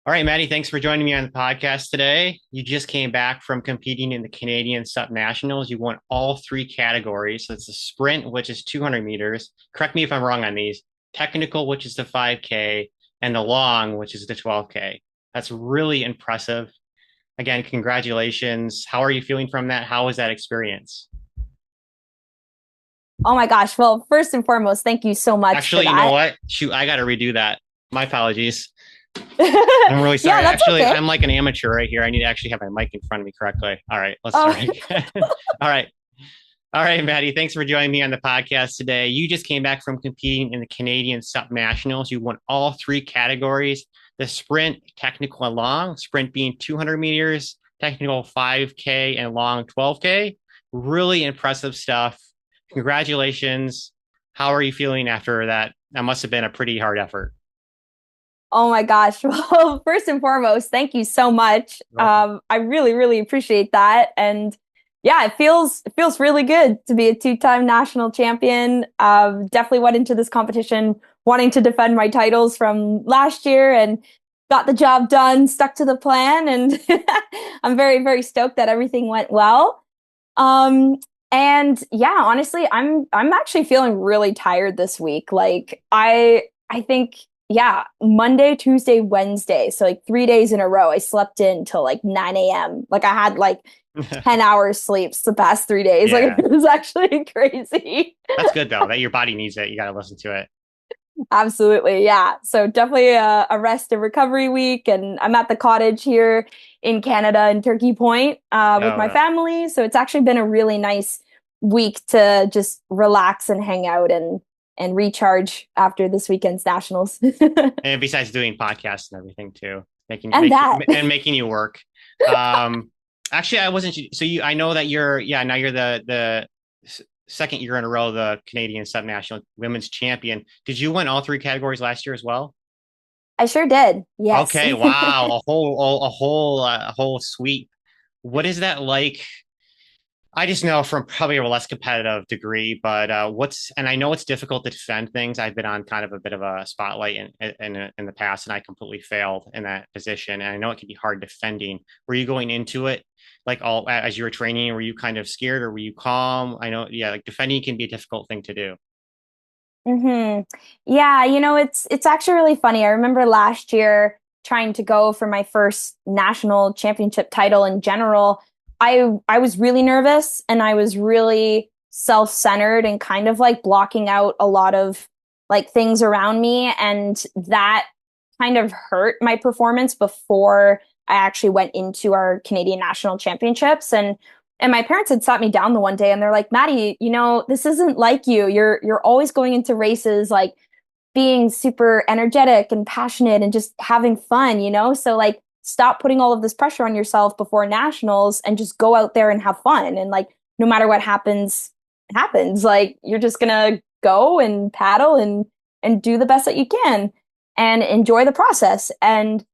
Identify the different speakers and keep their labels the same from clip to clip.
Speaker 1: All right, Maddie, thanks for joining me on the podcast today. You just came back from competing in the Canadian SUP Nationals. You won all three categories. So it's the sprint, which is 200 meters. Correct me if I'm wrong on these. Technical, which is the 5K, and the long, which is the 12K. That's really impressive. Again, congratulations. How are you feeling from that? How was that experience?
Speaker 2: Oh my gosh. Well, first and foremost, thank you so much for
Speaker 1: Actually, you know
Speaker 2: that.
Speaker 1: what? Shoot, I got to redo that. My apologies. I'm really
Speaker 2: Yeah,
Speaker 1: sorry.
Speaker 2: that's
Speaker 1: Actually,
Speaker 2: okay.
Speaker 1: I'm like an amateur right here. I need to actually have my mic in front of me correctly. All right, let's
Speaker 2: Oh,
Speaker 1: start again. All right. All right, Maddie, thanks for joining me on the podcast today. You just came back from competing in the Canadian SUP Nationals. You won all three categories: the sprint, technical, and long. Sprint being 200 meters, technical 5K, and long 12K. Really impressive stuff. Congratulations. How are you feeling after that? That must have been a pretty hard effort.
Speaker 2: oh my gosh. Well, first and foremost, thank you so much.
Speaker 1: You're welcome.
Speaker 2: I really, really appreciate that. And yeah, it feels really good to be a two-time national champion. Definitely went into this competition wanting to defend my titles from last year and got the job done, stuck to the plan, and I'm very, very stoked that everything went well. Um, and yeah, honestly, I'm actually feeling really tired this week. Like I think yeah, Monday, Tuesday, Wednesday, so like 3 days in a row, I slept in till like 9 a.m. Like I had like 10 hours sleeps the past 3 days. Like
Speaker 1: Yeah,
Speaker 2: it was actually crazy.
Speaker 1: that's good though. That your body needs it. You got to listen to it.
Speaker 2: Absolutely, yeah. So definitely a rest and recovery week, and I'm at the cottage here in Canada in Turkey Point with
Speaker 1: Oh,
Speaker 2: my family. So it's actually been a really nice week to just relax and hang out and recharge after this weekend's nationals.
Speaker 1: and besides doing podcasts and everything too,
Speaker 2: And that.
Speaker 1: making you work. Um, actually, I wasn't. So you, I know that you're. Yeah, now you're the second year in a row the Canadian subnational women's champion. Did you win all three categories last year as well?
Speaker 2: I sure did. Yes.
Speaker 1: Okay, wow, a whole sweep. What is that like? I just know from probably a less competitive degree, but and I know it's difficult to defend things. I've been on kind of a bit of a spotlight in the past, and I completely failed in that position. And I know it can be hard defending. Were you going into it like all as you were training? Were you kind of scared, or were you calm? I know, yeah, like defending can be a difficult thing to do.
Speaker 2: hmm Yeah, it's actually really funny. I remember last year trying to go for my first national championship title in general. I was really nervous and I was really self-centered and kind of like blocking out a lot of like things around me, and that kind of hurt my performance before I actually went into our Canadian national championships. And my parents had sat me down the one day and they're like, Maddie, this isn't like you. You're always going into races like being super energetic and passionate and just having fun. So like stop putting all of this pressure on yourself before nationals and just go out there and have fun. And like no matter what happens, happens. Like you're just gonna go and paddle and do the best that you can and enjoy the process. And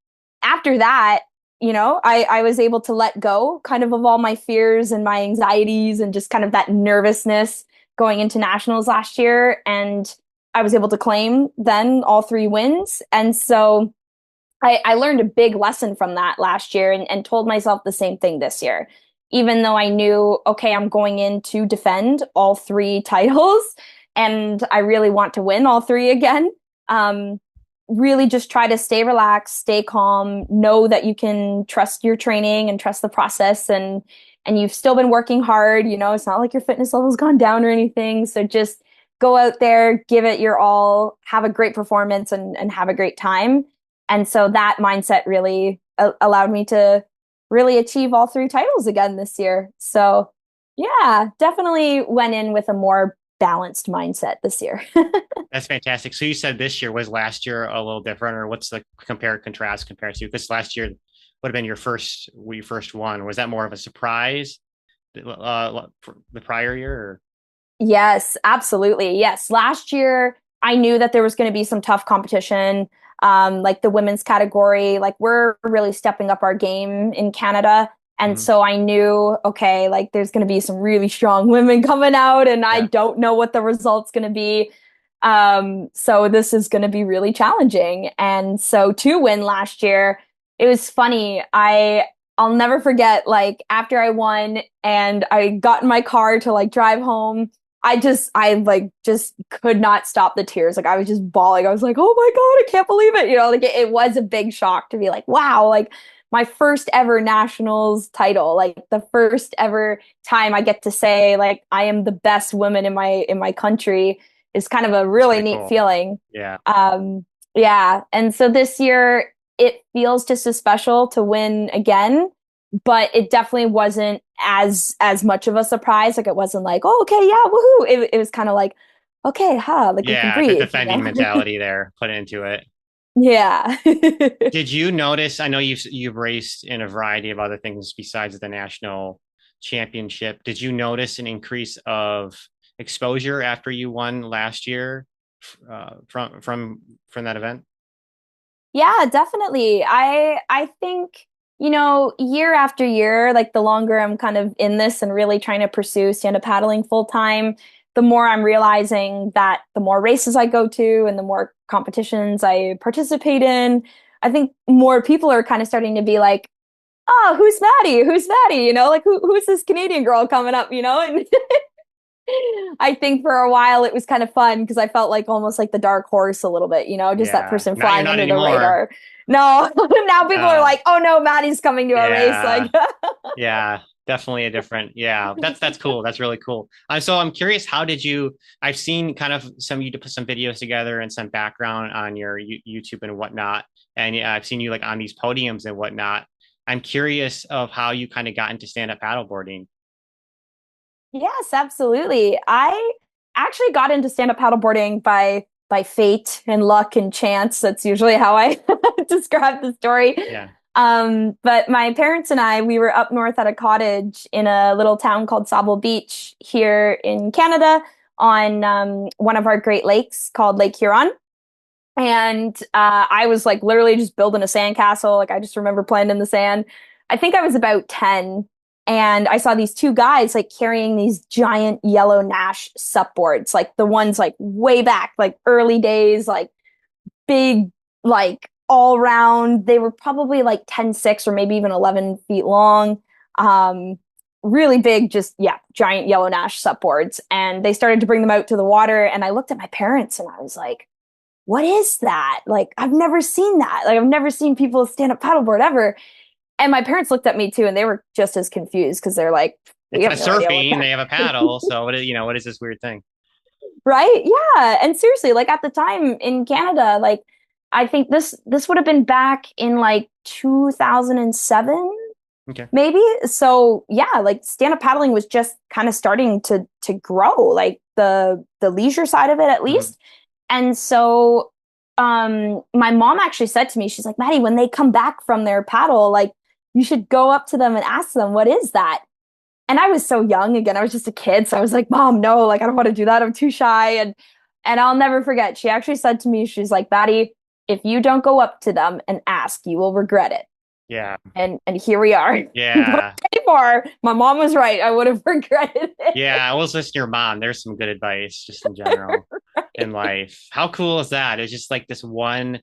Speaker 2: after that, I was able to let go kind of all my fears and my anxieties and just kind of that nervousness going into nationals last year. And I was able to claim then all three wins. And so I learned a big lesson from that last year and told myself the same thing this year. Even though I knew, okay, I'm going in to defend all three titles and I really want to win all three again. Um, really just try to stay relaxed, stay calm, know that you can trust your training and trust the process, and you've still been working hard. It's not like your fitness level's gone down or anything. So just go out there, give it your all, have a great performance and have a great time. And so that mindset really allowed me to really achieve all three titles again this year. So yeah, definitely went in with a more balanced mindset this year.
Speaker 1: That's fantastic. So you said this year was last year a little different, or what's the compare contrast compared to? Because last year would have been your first one. Was that more of a surprise the prior year? Or?
Speaker 2: Yes, absolutely. Yes. Last year, I knew that there was going to be some tough competition. Like the women's category, like we're really stepping up our game in Canada. And
Speaker 1: Mhm.
Speaker 2: so I knew, okay, like there's going to be some really strong women coming out, and I
Speaker 1: Yeah.
Speaker 2: don't know what the result's going to be. So this is going to be really challenging. And so to win last year, it was funny. I'll never forget like after I won and I got in my car to like drive home. I like just could not stop the tears. Like I was just bawling. I was like, "Oh my God, I can't believe it." You know, like it was a big shock to be like, "Wow, like my first ever nationals title, like the first ever time I get to say like I am the best woman in my country is kind of a
Speaker 1: It's
Speaker 2: really
Speaker 1: really
Speaker 2: neat
Speaker 1: cool.
Speaker 2: feeling."
Speaker 1: Yeah.
Speaker 2: Yeah. And so this year it feels just as special to win again, but it definitely wasn't as much of a surprise. Like it wasn't like, oh, okay, yeah, woohoo. It was kind of like, okay, like we can
Speaker 1: Yeah, the
Speaker 2: breathe, you
Speaker 1: defending
Speaker 2: know?
Speaker 1: mentality there put into it.
Speaker 2: Yeah.
Speaker 1: Did you notice? I know you've raced in a variety of other things besides the national championship. Did you notice an increase of exposure after you won last year from that event?
Speaker 2: Yeah, definitely. I think, you know, year after year, like the longer I'm kind of in this and really trying to pursue stand-up paddling full time, the more I'm realizing that the more races I go to and the more competitions I participate in, I think more people are kind of starting to be like, "Oh, who's Maddie? Who's Maddie?" You know, like who's this Canadian girl coming up, you know? And I think for a while it was kind of fun because I felt like almost like the dark horse a little bit, you know, just that
Speaker 1: Yeah.
Speaker 2: person
Speaker 1: Now you're
Speaker 2: flying
Speaker 1: not
Speaker 2: under the
Speaker 1: anymore.
Speaker 2: radar. No, now people are
Speaker 1: Uh,
Speaker 2: like, oh no, Maddie's coming to a race.
Speaker 1: yeah.
Speaker 2: Like,
Speaker 1: Yeah, definitely a different. Yeah, that's cool. That's really cool. So I'm curious, how did you? I've seen kind of some you to put some videos together and some background on your YouTube and whatnot, and yeah, I've seen you like on these podiums and whatnot. I'm curious of how you kind of got into stand-up paddleboarding.
Speaker 2: yes, absolutely. I actually got into stand-up paddleboarding by fate and luck and chance. That's usually how I describe the story.
Speaker 1: Yeah.
Speaker 2: But my parents and I, we were up north at a cottage in a little town called Sable Beach here in Canada on one of our Great Lakes called Lake Huron. And I was like literally just building a sandcastle. Like I just remember playing in the sand. I think I was about 10 and I saw these two guys like carrying these giant yellow Nash sup boards, like the ones like way back, like early days, like big, like all round. They were probably like 10-6 or maybe even 11 feet long. Um, really big, just yeah, giant yellow Nash sup boards. And they started to bring them out to the water. And I looked at my parents and I was like, what is that? Like, I've never seen that. Like, I've never seen people stand up paddleboard ever. And my parents looked at me too, and they were just as confused because they're like, we
Speaker 1: It's
Speaker 2: have
Speaker 1: a
Speaker 2: no idea what
Speaker 1: surfing.
Speaker 2: that,
Speaker 1: They have a paddle. So what is what is this weird thing?
Speaker 2: right? Yeah. And seriously, like at the time in Canada, like I think this would have been back in like 2007,
Speaker 1: Okay.
Speaker 2: maybe. So yeah, like stand-up paddling was just kind of starting to grow, like the leisure side of it at
Speaker 1: Mhm.
Speaker 2: least. And so my mom actually said to me, she's like, Maddie, when they come back from their paddle, like you should go up to them and ask them, what is that? And I was so young again, I was just a kid. So I was like, Mom, no, like I don't want to do that. I'm too shy. And I'll never forget. She actually said to me, she's like, Maddie, if you don't go up to them and ask, you will regret it.
Speaker 1: Yeah.
Speaker 2: And here we are.
Speaker 1: Yeah.
Speaker 2: 24. My mom was right. I would have regretted it.
Speaker 1: Yeah. I was listening to your mom. There's some good advice just in general in life. How cool is that? It's just like this one.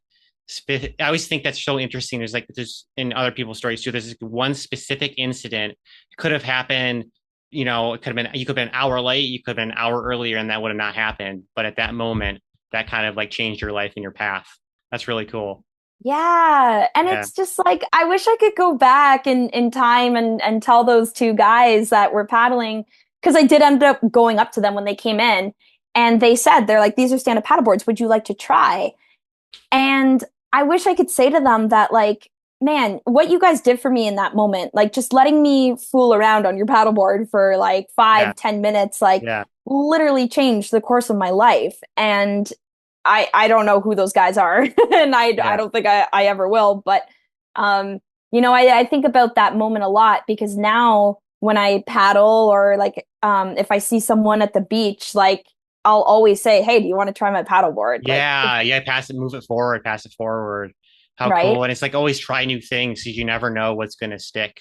Speaker 1: I always think that's so interesting. There's in other people's stories too. There's like one specific incident. It could have happened. It could have been. You could have been an hour late. You could have been an hour earlier, and that would have not happened. But at that moment, that kind of like changed your life and your path. That's really cool.
Speaker 2: Yeah. And
Speaker 1: Yeah.
Speaker 2: it's just like I wish I could go back in time and tell those two guys that were paddling because I did end up going up to them when they came in and they said they're like, these are stand-up paddleboards. Would you like to try? And I wish I could say to them that, like, man, what you guys did for me in that moment, like just letting me fool around on your paddleboard for like
Speaker 1: Yeah.
Speaker 2: 5, 10 minutes, like
Speaker 1: Yeah.
Speaker 2: literally changed the course of my life. And I don't know who those guys are, and I
Speaker 1: Yeah.
Speaker 2: don't think I ever will. But um, you know, I think about that moment a lot because now when I paddle or like if I see someone at the beach, like I'll always say, "Hey, do you want to try my paddleboard?" Like,
Speaker 1: Yeah, yeah, pass it, move it forward, pass it forward. How
Speaker 2: right?
Speaker 1: cool. And it's like always try new things because you never know what's going to stick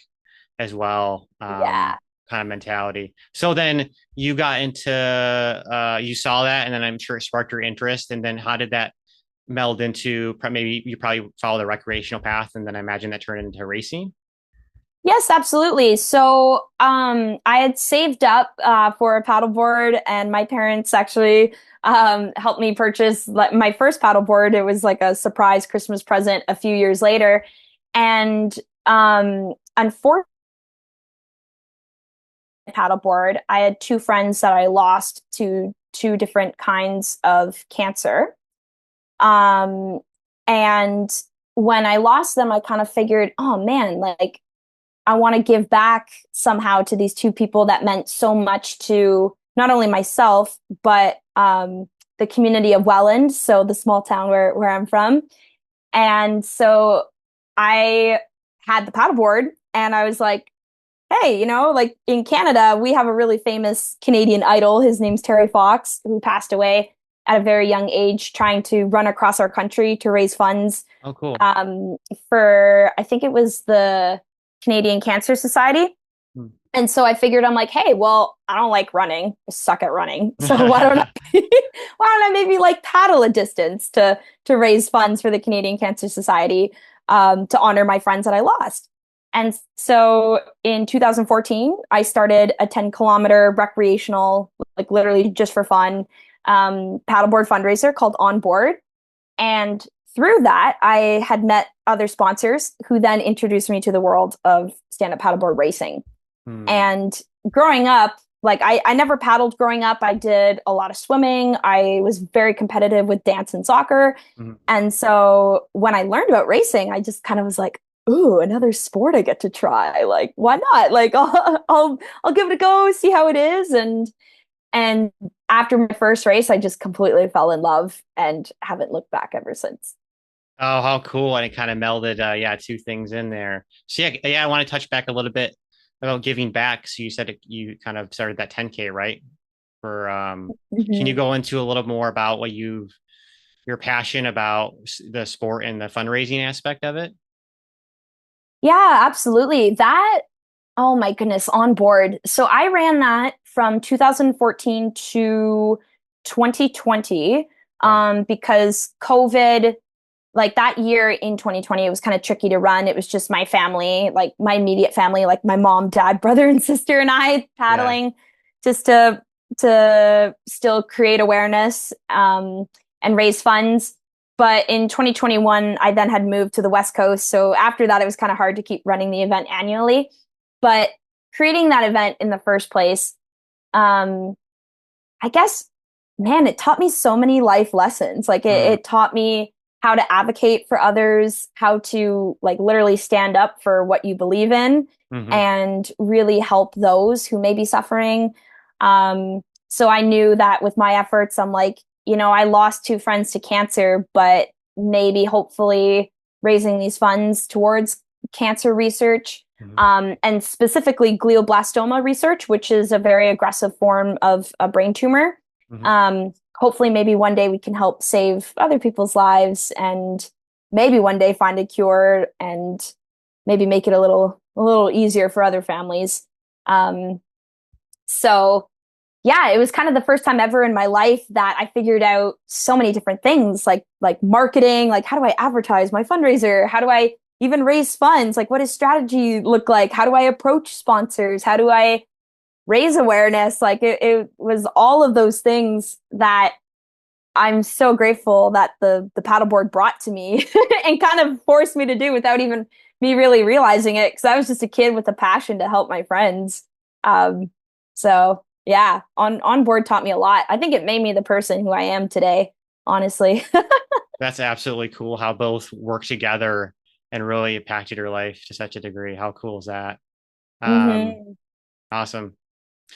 Speaker 1: as well.
Speaker 2: Yeah.
Speaker 1: Kind of mentality. So then you got into you saw that and then I'm sure it sparked your interest. And then how did that meld into maybe you probably follow the recreational path, and then I imagine that turned into racing.
Speaker 2: Yes, absolutely. So, I had saved up for a paddleboard, and my parents actually helped me purchase my first paddleboard. It was like a surprise Christmas present a few years later, and unfortunately, paddleboard, I had two friends that I lost to two different kinds of cancer. Um, and when I lost them, I kind of figured, oh man, like I want to give back somehow to these two people that meant so much to not only myself, but the community of Welland, so the small town where I'm from. And so I had the paddleboard and I was like, hey, like in Canada, we have a really famous Canadian idol. His name's Terry Fox, who passed away at a very young age trying to run across our country to raise funds
Speaker 1: Oh, cool.
Speaker 2: um, for, I think it was the Canadian Cancer Society.
Speaker 1: Hmm.
Speaker 2: And so I figured, I'm like, hey, well, I don't like running. I suck at running. So why don't I why don't I maybe like paddle a distance to raise funds for the Canadian Cancer Society to honor my friends that I lost. And so in 2014, I started a 10-kilometer recreational, like literally just for fun, paddleboard fundraiser called On Board. And through that, I had met other sponsors who then introduced me to the world of stand-up paddleboard racing.
Speaker 1: Hmm.
Speaker 2: And growing up, like I never paddled growing up. I did a lot of swimming. I was very competitive with dance and soccer.
Speaker 1: Mhm.
Speaker 2: And so when I learned about racing, I just kind of was like, ooh, another sport I get to try. Like, why not? Like, I'll give it a go, see how it is. And after my first race, I just completely fell in love and haven't looked back ever since.
Speaker 1: Oh, how cool. And it kind of melded, yeah, two things in there. So yeah, I want to touch back a little bit about giving back. So you said you kind of started that 10K, right? For can you
Speaker 2: Mhm.
Speaker 1: go into a little more about what your passion about the sport and the fundraising aspect of it?
Speaker 2: Yeah, absolutely. Oh my goodness, on board. So I ran that from 2014 to 2020
Speaker 1: Yeah.
Speaker 2: because COVID, like that year in 2020, it was kind of tricky to run. It was just my family, like my immediate family, like my mom, dad, brother, and sister, and I
Speaker 1: Yeah.
Speaker 2: paddling just to still create awareness and raise funds. But in 2021, I then had moved to the West Coast. So after that, it was kind of hard to keep running the event annually. But creating that event in the first place, um, I guess, man, it taught me so many life lessons. Like
Speaker 1: Mm,
Speaker 2: it taught me how to advocate for others, how to like literally stand up for what you believe in
Speaker 1: hmm.
Speaker 2: and really help those who may be suffering. So I knew that with my efforts, I'm like, I lost two friends to cancer, but maybe hopefully raising these funds towards cancer research,
Speaker 1: Hmm.
Speaker 2: and specifically glioblastoma research, which is a very aggressive form of a brain tumor.
Speaker 1: Hmm.
Speaker 2: Hopefully, maybe one day we can help save other people's lives, and maybe one day find a cure, and maybe make it a little easier for other families. Um, so yeah, it was kind of the first time ever in my life that I figured out so many different things, like marketing, like how do I advertise my fundraiser? How do I even raise funds? Like what does strategy look like? How do I approach sponsors? How do I raise awareness? Like it was all of those things that I'm so grateful that the paddleboard brought to me and kind of forced me to do without even me really realizing it because I was just a kid with a passion to help my friends. Um, so yeah, on board taught me a lot. I think it made me the person who I am today, honestly.
Speaker 1: That's absolutely cool how both work together and really impacted your life to such a degree. How cool is that? Um,
Speaker 2: hmm
Speaker 1: awesome.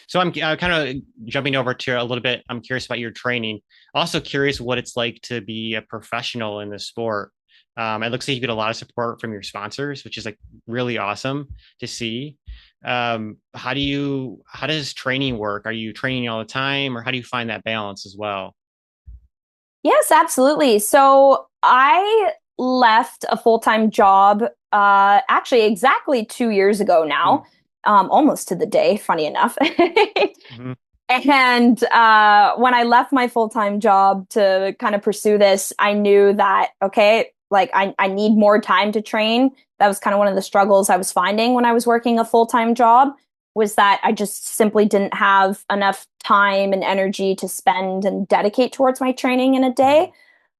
Speaker 1: So I'm kind of jumping over to a little bit. I'm curious about your training. Also curious what it's like to be a professional in the sport. It looks like you get a lot of support from your sponsors, which is like really awesome to see. How does training work? Are you training all the time, or how do you find that balance as well?
Speaker 2: Yes, absolutely. So I left a full-time job actually exactly 2 years ago
Speaker 1: Hmm.
Speaker 2: now, almost to the day, funny enough.
Speaker 1: Hmm.
Speaker 2: And when I left my full-time job to kind of pursue this, I knew that, okay, like I need more time to train. That was kind of one of the struggles I was finding when I was working a full-time job, was that I just simply didn't have enough time and energy to spend and dedicate towards my training in a day.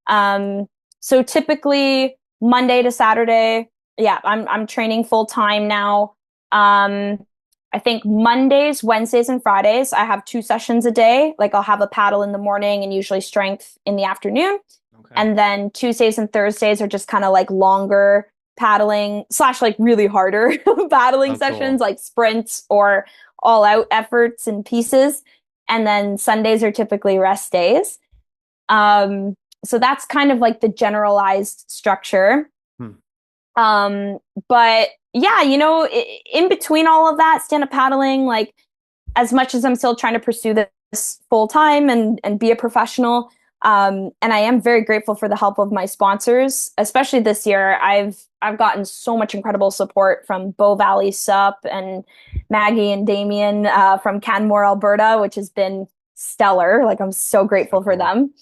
Speaker 2: Um, so typically Monday to Saturday, yeah, I'm training full time now. Um, I think Mondays, Wednesdays, and Fridays, I have 2 sessions a day. Like I'll have a paddle in the morning and usually strength in the afternoon.
Speaker 1: Okay.
Speaker 2: And then Tuesdays and Thursdays are just kind of like longer paddling slash like really harder paddling
Speaker 1: Oh,
Speaker 2: sessions,
Speaker 1: cool.
Speaker 2: like sprints or all out efforts and pieces. And then Sundays are typically rest days. Um, so that's kind of like the generalized structure.
Speaker 1: Hmm.
Speaker 2: Um, but yeah, in between all of that, stand up paddling, like as much as I'm still trying to pursue this full time and be a professional, and I am very grateful for the help of my sponsors, especially this year. I've gotten so much incredible support from Bow Valley SUP and Maggie and Damien from Canmore, Alberta, which has been stellar. Like I'm so
Speaker 1: So
Speaker 2: grateful for
Speaker 1: cool.
Speaker 2: them.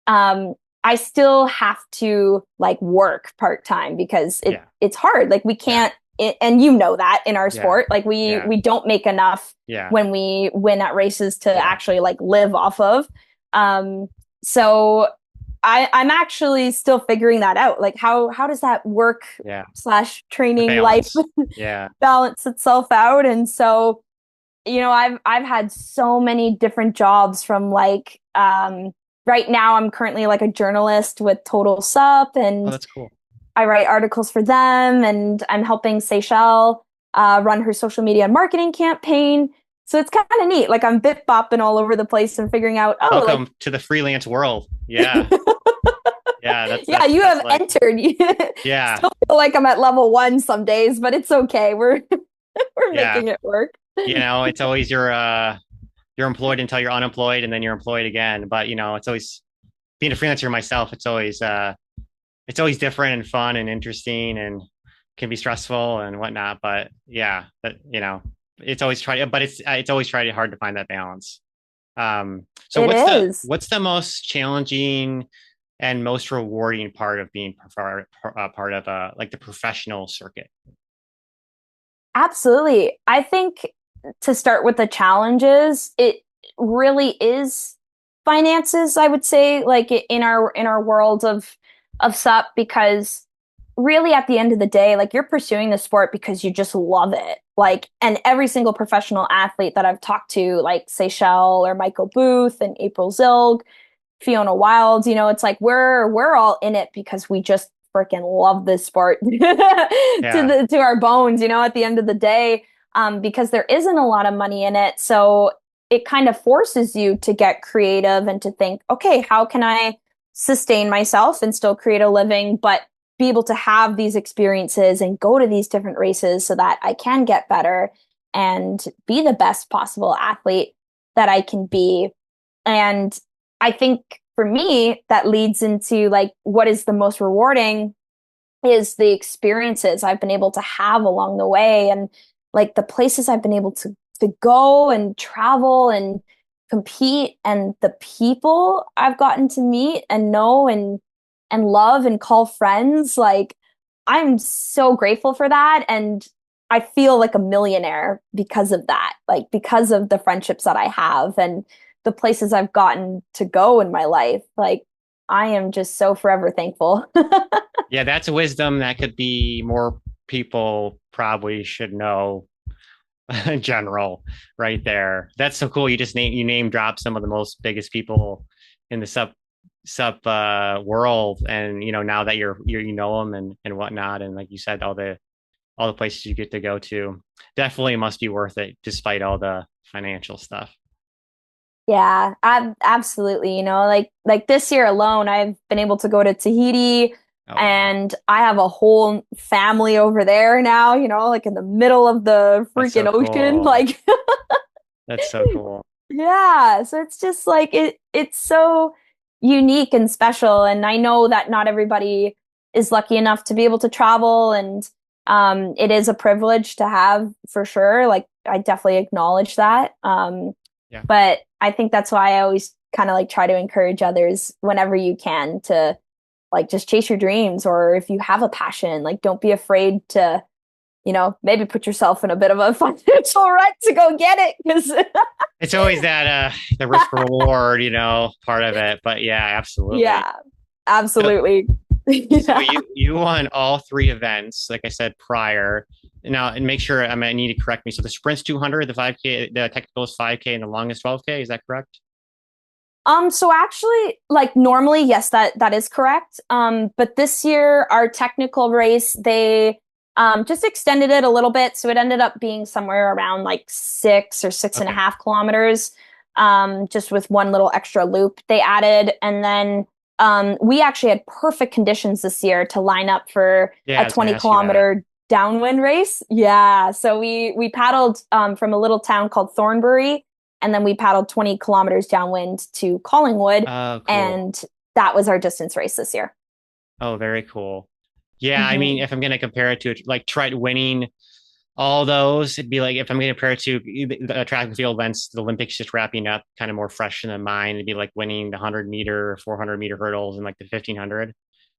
Speaker 2: Um, I still have to like work part time because
Speaker 1: Yeah.
Speaker 2: it's hard. Like we
Speaker 1: Yeah.
Speaker 2: can't, and you know that in our
Speaker 1: Yeah.
Speaker 2: sport, like we
Speaker 1: Yeah.
Speaker 2: we don't make enough
Speaker 1: Yeah.
Speaker 2: when we win at races to
Speaker 1: Yeah.
Speaker 2: actually like live off of. So I'm actually still figuring that out. Like how does that work
Speaker 1: Yeah.
Speaker 2: slash
Speaker 1: The
Speaker 2: training life
Speaker 1: balance. Yeah.
Speaker 2: balance itself out? And so I've had so many different jobs from like right now I'm currently like a journalist with Total Sup
Speaker 1: Oh,
Speaker 2: and
Speaker 1: that's cool.
Speaker 2: I write articles for them and I'm helping Seychelles run her social media and marketing campaign. So it's kind of neat. Like I'm bit bopping all over the place and figuring out, oh, like
Speaker 1: Welcome to the freelance world. Yeah. Yeah. That's
Speaker 2: yeah,
Speaker 1: that's
Speaker 2: you
Speaker 1: that's
Speaker 2: have
Speaker 1: like
Speaker 2: entered.
Speaker 1: yeah.
Speaker 2: Still feel like I'm at level one some days, but it's okay. We're
Speaker 1: Yeah.
Speaker 2: making it work.
Speaker 1: It's always you're employed until you're unemployed and then you're employed again. But it's always being a freelancer myself, it's always different and fun and interesting and can be stressful and whatnot. But yeah, it's always it's always hard to find that balance. So
Speaker 2: It is.
Speaker 1: what's the most challenging and most rewarding part of being part of like the professional circuit?
Speaker 2: Absolutely. I think to start with the challenges, it really is finances, I would say, like in our world of SUP, because really at the end of the day, like you're pursuing the sport because you just love it. Like, and every single professional athlete that I've talked to, like Seychelles or Michael Booth and April Zilg, Fiona Wilds, it's like we're all in it because we just freaking love this sport to
Speaker 1: Yeah.
Speaker 2: the to our bones, at the end of the day, because there isn't a lot of money in it. So it kind of forces you to get creative and to think, okay, how can I sustain myself and still create a living, but be able to have these experiences and go to these different races so that I can get better and be the best possible athlete that I can be. And I think for me, that leads into like what is the most rewarding is the experiences I've been able to have along the way and like the places I've been able to go and travel and compete and the people I've gotten to meet and know and love and call friends. Like I'm so grateful for that and I feel like a millionaire because of that. Like because of the friendships that I have and the places I've gotten to go in my life. Like I am just so forever thankful.
Speaker 1: Yeah, that's a wisdom that could be more people probably should know in general right there. That's so cool. You name drop some of the most biggest people in the sub world and now that you know them and whatnot and like you said all the places you get to go to definitely must be worth it despite all the financial stuff.
Speaker 2: Yeah, absolutely. Like this year alone, I've been able to go to Tahiti
Speaker 1: Oh wow.
Speaker 2: and I have a whole family over there now, like in the middle of the
Speaker 1: That's
Speaker 2: freaking
Speaker 1: so
Speaker 2: ocean.
Speaker 1: cool.
Speaker 2: Like,
Speaker 1: That's so cool.
Speaker 2: yeah, so it's just like it's so unique and special. And I know that not everybody is lucky enough to be able to travel and it is a privilege to have for sure. Like I definitely acknowledge that.
Speaker 1: Yeah.
Speaker 2: But I think that's why I always kind of like try to encourage others whenever you can to like just chase your dreams, or if you have a passion, like don't be afraid to, maybe put yourself in a bit of a financial rut to go get it. Because
Speaker 1: It's always that the risk reward, part of it. But yeah, absolutely.
Speaker 2: yeah,
Speaker 1: So,
Speaker 2: absolutely.
Speaker 1: so
Speaker 2: Yeah.
Speaker 1: you won all three events, like I said prior. Now, and make sure I need to correct me. So the sprint's 200, the 5K, the technical is 5K, and the longest 12K. Is that correct?
Speaker 2: So actually, like normally, yes, that is correct. But this year, our technical race, they just extended it a little bit, so it ended up being somewhere around like 6 or 6.5 kilometers, just with one little extra loop they added, and then we actually had perfect conditions this year to line up for
Speaker 1: Yeah,
Speaker 2: a
Speaker 1: I was going
Speaker 2: 20
Speaker 1: to ask you that.
Speaker 2: kilometer downwind race. Yeah, so we paddled from a little town called Thornbury, and then we paddled 20 kilometers downwind to Collingwood.
Speaker 1: Oh, cool.
Speaker 2: And that was our distance race this year.
Speaker 1: Oh, very cool. Yeah, I mean,
Speaker 2: Hmm.
Speaker 1: if I'm going to compare it to like try winning all those, it'd be like if I'm going to compare it to the track and field events, the Olympics just wrapping up, kind of more fresh in the mind. It'd be like winning the 100 meter, 400 meter hurdles and like the 1500.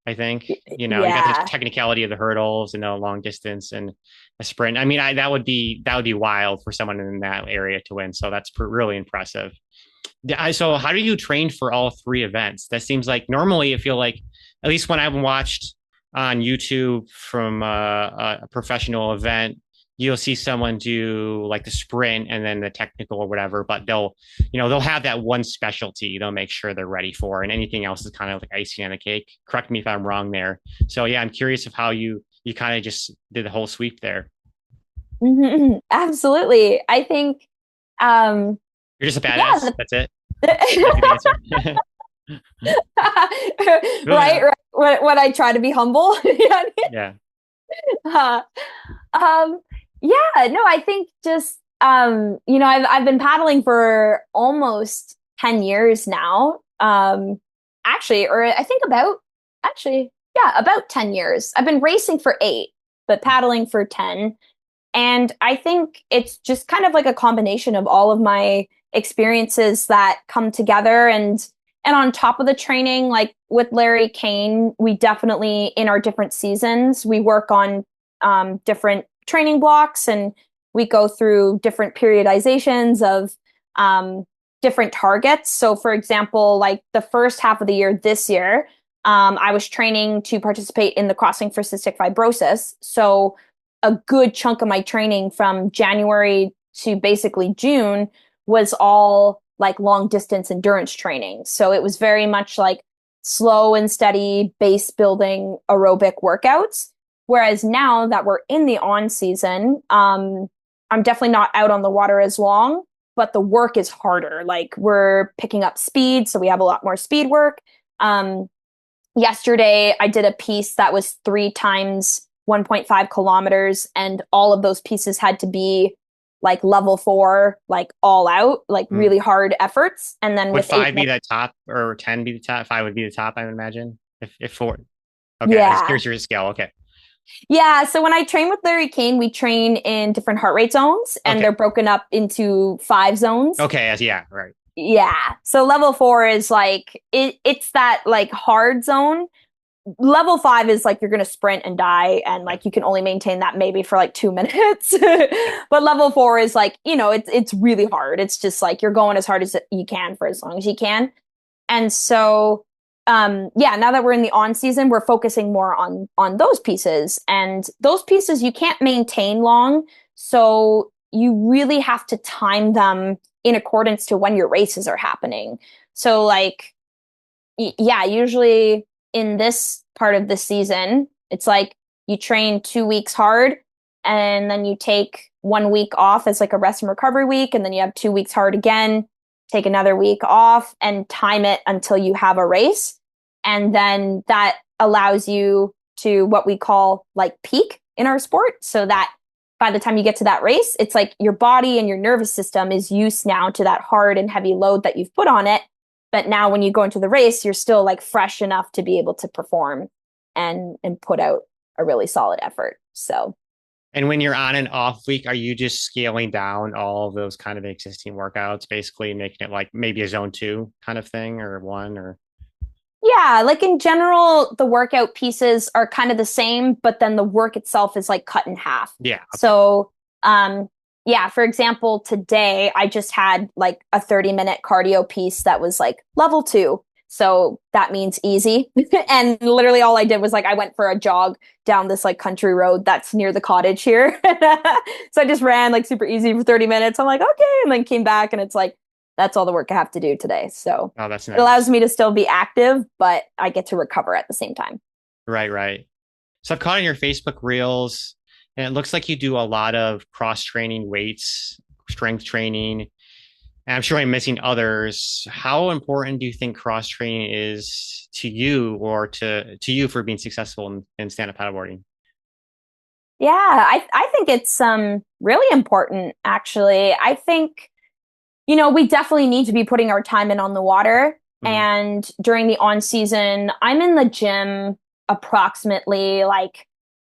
Speaker 1: I think you got the
Speaker 2: Yeah.
Speaker 1: technicality of the hurdles and the long distance and a sprint. I mean, that would be wild for someone in that area to win. So that's really impressive. So how do you train for all three events? That seems like normally I feel like at least when I've watched on YouTube from a professional event, you'll see someone do like the sprint and then the technical or whatever, but they'll have that one specialty they'll make sure they're ready for, and anything else is kind of like icing on the cake. Correct me if I'm wrong there. So yeah, I'm curious of how you kind of just did the whole sweep there.
Speaker 2: Mhm. Absolutely. I think, um,
Speaker 1: You're just a
Speaker 2: yeah.
Speaker 1: badass. That's it. That'd be the answer. Moving
Speaker 2: Right,
Speaker 1: on.
Speaker 2: right. When I try to be humble. Yeah.
Speaker 1: Yeah.
Speaker 2: Uh, um, yeah, no, I think just I've been paddling for almost 10 years now. Actually, or I think about 10 years. I've been racing for 8, but paddling for 10. And I think it's just kind of like a combination of all of my experiences that come together, and on top of the training, like with Larry Kane, we definitely in our different seasons, we work on different training blocks, and we go through different periodizations of um, different targets. So for example, like the first half of the year this year, I was training to participate in the Crossing for Cystic Fibrosis. So a good chunk of my training from January to basically June was all like long distance endurance training. So it was very much like slow and steady base building aerobic workouts. Whereas now that we're in the on season, I'm definitely not out on the water as long, but the work is harder. Like we're picking up speed, so we have a lot more speed work. Um, Yesterday I did a piece that was 3 times 1.5 kilometers, and all of those pieces had to be like level 4, like all out, like
Speaker 1: Hmm.
Speaker 2: really hard efforts. And then
Speaker 1: Would
Speaker 2: with 8
Speaker 1: five be
Speaker 2: minutes,
Speaker 1: the top or 10 be the top? Five would be the top, I would imagine. If four. Okay. I was
Speaker 2: yeah.
Speaker 1: curious your scale. Okay.
Speaker 2: Yeah, so when I train with Larry Kane, we train in different heart rate zones, and
Speaker 1: Okay.
Speaker 2: they're broken up into 5 zones.
Speaker 1: Okay. Yeah. Right.
Speaker 2: Yeah. So level 4 is like it's that like hard zone. Level 5 is like you're gonna sprint and die, and
Speaker 1: Yeah.
Speaker 2: like you can only maintain that maybe for like 2 minutes.
Speaker 1: Yeah.
Speaker 2: But level 4 is like, it's really hard. It's just like you're going as hard as you can for as long as you can. And so yeah, now that we're in the on season, we're focusing more on those pieces. And those pieces you can't maintain long. So you really have to time them in accordance to when your races are happening. So like yeah, usually in this part of the season, it's like you train 2 weeks hard, and then you take 1 week off as like a rest and recovery week, and then you have 2 weeks hard again, take another week off, and time it until you have a race. And then that allows you to what we call like peak in our sport, so that by the time you get to that race, it's like your body and your nervous system is used now to that hard and heavy load that you've put on it, but now when you go into the race, you're still like fresh enough to be able to perform and put out a really solid effort. So
Speaker 1: And when you're on an off week, are you just scaling down all of those kind of existing workouts, basically making it like maybe a zone two kind of thing or one or
Speaker 2: Yeah, like in general, the workout pieces are kind of the same, but then the work itself is like cut in half.
Speaker 1: yeah, okay.
Speaker 2: So, um, yeah, for example, today I just had like a 30-minute cardio piece that was like level two. So that means easy. And literally all I did was like I went for a jog down this like country road that's near the cottage here. So I just ran like super easy for 30 minutes. I'm like, okay, and then came back and it's like that's all the work I have to do today. So
Speaker 1: Oh, that's
Speaker 2: it allows
Speaker 1: nice.
Speaker 2: me to still be active, but I get to recover at the same time.
Speaker 1: Right, right. So I've caught on your Facebook reels, and it looks like you do a lot of cross training weights, strength training, and I'm sure I'm missing others. How important do you think cross training is to you or to you for being successful in stand-up paddleboarding?
Speaker 2: Yeah, I think it's really important actually. I think, we definitely need to be putting our time in on the water.
Speaker 1: Hmm.
Speaker 2: And during the on season, I'm in the gym approximately like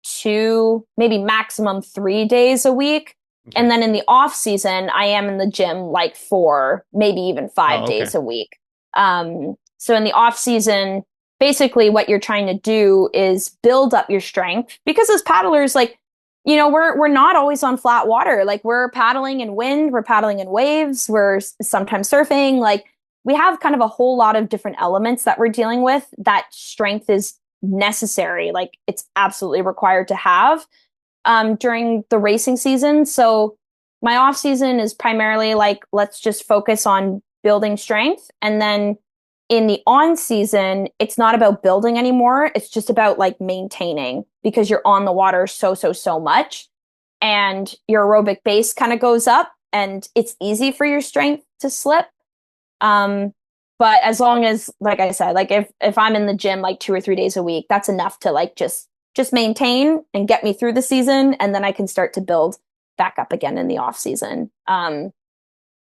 Speaker 2: two, maybe maximum 3 days a week.
Speaker 1: Okay.
Speaker 2: And then in the off season, I am in the gym like four, maybe even five
Speaker 1: Oh, okay.
Speaker 2: days a week. So in the off season, basically what you're trying to do is build up your strength because as paddlers, like, we're not always on flat water. Like we're paddling in wind, we're paddling in waves, we're sometimes surfing. Like we have kind of a whole lot of different elements that we're dealing with that strength is necessary. Like it's absolutely required to have during the racing season. So my off season is primarily like, let's just focus on building strength. And then in the on season, it's not about building anymore. It's just about like maintaining because you're on the water so much and your aerobic base kind of goes up and it's easy for your strength to slip. Um, but as long as, like I said, like if I'm in the gym like 2 or 3 days a week, that's enough to like just maintain and get me through the season, and then I can start to build back up again in the off season.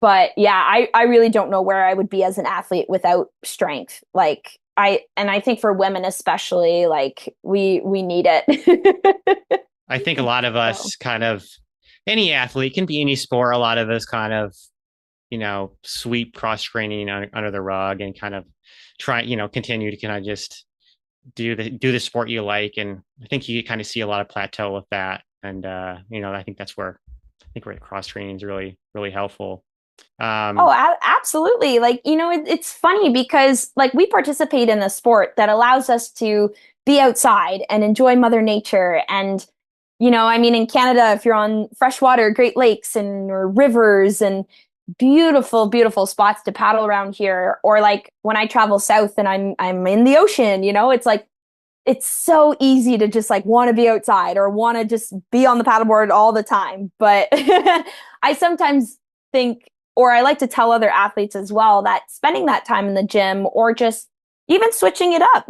Speaker 2: But yeah, I really don't know where I would be as an athlete without strength. Like I think for women especially, like we need it.
Speaker 1: I think a lot of
Speaker 2: So.
Speaker 1: us kind of any athlete can be any sport. A lot of us kind of sweep cross training under the rug and kind of try, continue to kind of just do the sport you like. And I think you kind of see a lot of plateau with that. And I think that's where cross training is really, really helpful.
Speaker 2: Oh,
Speaker 1: Um,
Speaker 2: absolutely. Like, it's funny because like we participate in a sport that allows us to be outside and enjoy Mother Nature. And, I mean, in Canada, if you're on freshwater, Great Lakes and or rivers and beautiful, beautiful spots to paddle around here, or like when I travel south and I'm in the ocean, it's like it's so easy to just like want to be outside or want to just be on the paddleboard all the time. But I sometimes think, or I like to tell other athletes as well, that spending that time in the gym or just even switching it up,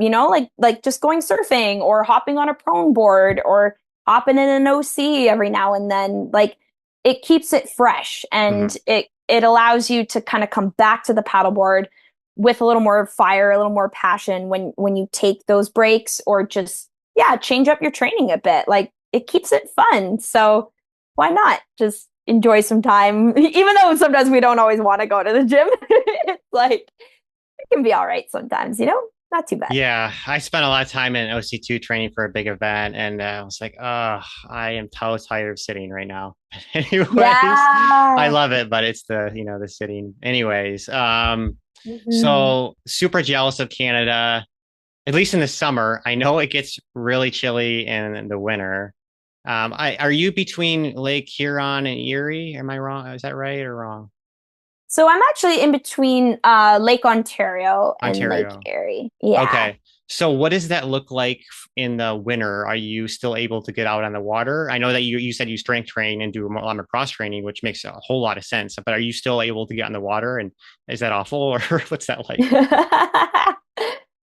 Speaker 2: like just going surfing or hopping on a prone board or hopping in an OC every now and then, like it keeps it fresh
Speaker 1: mhm.
Speaker 2: and it allows you to kind of come back to the paddleboard with a little more fire, a little more passion when you take those breaks or just yeah, change up your training a bit. Like it keeps it fun. So why not just enjoy some time even though sometimes we don't always want to go to the gym. It's like it can be all right sometimes, Not too bad.
Speaker 1: Yeah, I spent a lot of time in OC2 training for a big event, and I was like, oh, I am so tired of sitting right now. Anyways, I
Speaker 2: Yeah.
Speaker 1: love it, but it's the sitting. Anyways,
Speaker 2: Mhm.
Speaker 1: so super jealous of Canada, at least in the summer. I know it gets really chilly in the winter. Are you between Lake Huron and Erie? Am I wrong? Is that right or wrong?
Speaker 2: So I'm actually in between Lake Ontario and Lake
Speaker 1: Ontario.
Speaker 2: Erie. Yeah.
Speaker 1: Okay. So what does that look like in the winter? Are you still able to get out on the water? I know that you said you strength train and do a lot of cross training, which makes a whole lot of sense. But are you still able to get on the water? And is that awful or what's that like?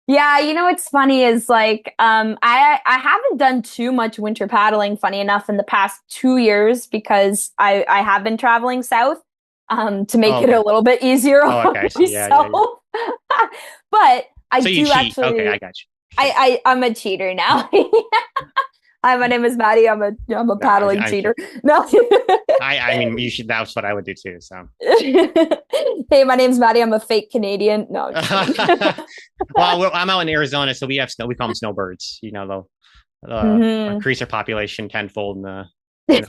Speaker 2: Yeah, what's funny is like I haven't done too much winter paddling, funny enough, in the past 2 years because I have been traveling south to
Speaker 1: Oh,
Speaker 2: make it a
Speaker 1: okay.
Speaker 2: little bit easier
Speaker 1: Oh,
Speaker 2: on
Speaker 1: okay. I see. Yeah, yeah,
Speaker 2: myself.
Speaker 1: yeah.
Speaker 2: But I
Speaker 1: So you
Speaker 2: do
Speaker 1: cheat. Okay, I
Speaker 2: actually
Speaker 1: got you.
Speaker 2: I'm a cheater now. Hi, my name is Maddie. I'm a
Speaker 1: No, I'm,
Speaker 2: paddling
Speaker 1: I'm
Speaker 2: cheater.
Speaker 1: kidding.
Speaker 2: No.
Speaker 1: I mean, you should. That's what I would do too. So,
Speaker 2: Hey, my name's Maddie. I'm a fake Canadian. No, I'm just kidding.
Speaker 1: I'm out in Arizona, so we have snow. We call them snowbirds. You know, they'll
Speaker 2: hmm
Speaker 1: increase our population tenfold in the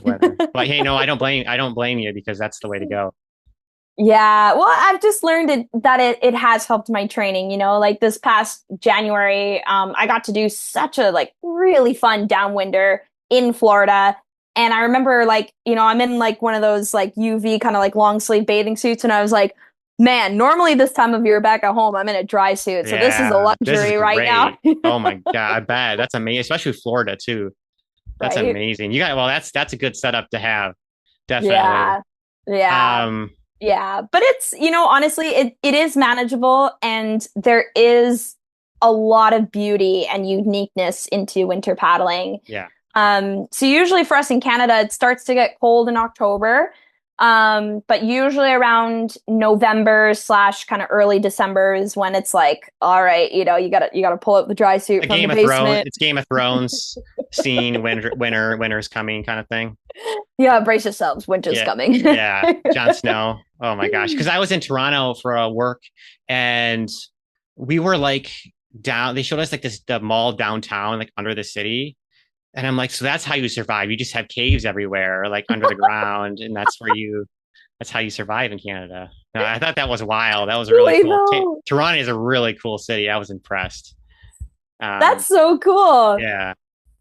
Speaker 1: winter. But hey, no, I don't blame you because that's the way to go.
Speaker 2: Yeah, well, I've just learned that it has helped my training, like this past January, I got to do such a like really fun downwinder in Florida. And I remember like, I'm in like one of those like UV kind of like long sleeve bathing suits, and I was like, man, normally this time of year back at home, I'm in a dry suit. So this is a
Speaker 1: Yeah, this is
Speaker 2: luxury right now.
Speaker 1: great. Oh my God, I bet that's amazing, especially Florida too. That's
Speaker 2: Right?
Speaker 1: amazing. Well, that's a good setup to have, definitely.
Speaker 2: Yeah. Yeah.
Speaker 1: Um,
Speaker 2: Yeah, but it's, honestly, it is manageable, and there is a lot of beauty and uniqueness into winter paddling.
Speaker 1: yeah.
Speaker 2: So usually for us in Canada, it starts to get cold in October. But usually around November slash kind of early December is when it's like, all right, you gotta pull out the dry suit
Speaker 1: A
Speaker 2: from the
Speaker 1: Game of Thrones.
Speaker 2: basement.
Speaker 1: It's Game of Thrones scene. Winter's coming, kind of thing.
Speaker 2: Yeah, brace yourselves, winter's
Speaker 1: Yeah,
Speaker 2: coming.
Speaker 1: yeah. Jon Snow. Oh my gosh, because I was in Toronto for work, and we were like down. They showed us like the mall downtown, like under the city, and I'm like, so that's how you survive. You just have caves everywhere, like under the ground, and that's how you survive in Canada. No, I thought that was wild. That was really
Speaker 2: Really
Speaker 1: cool.
Speaker 2: though.
Speaker 1: Toronto is a really cool city. I was impressed. Um,
Speaker 2: That's so cool.
Speaker 1: yeah.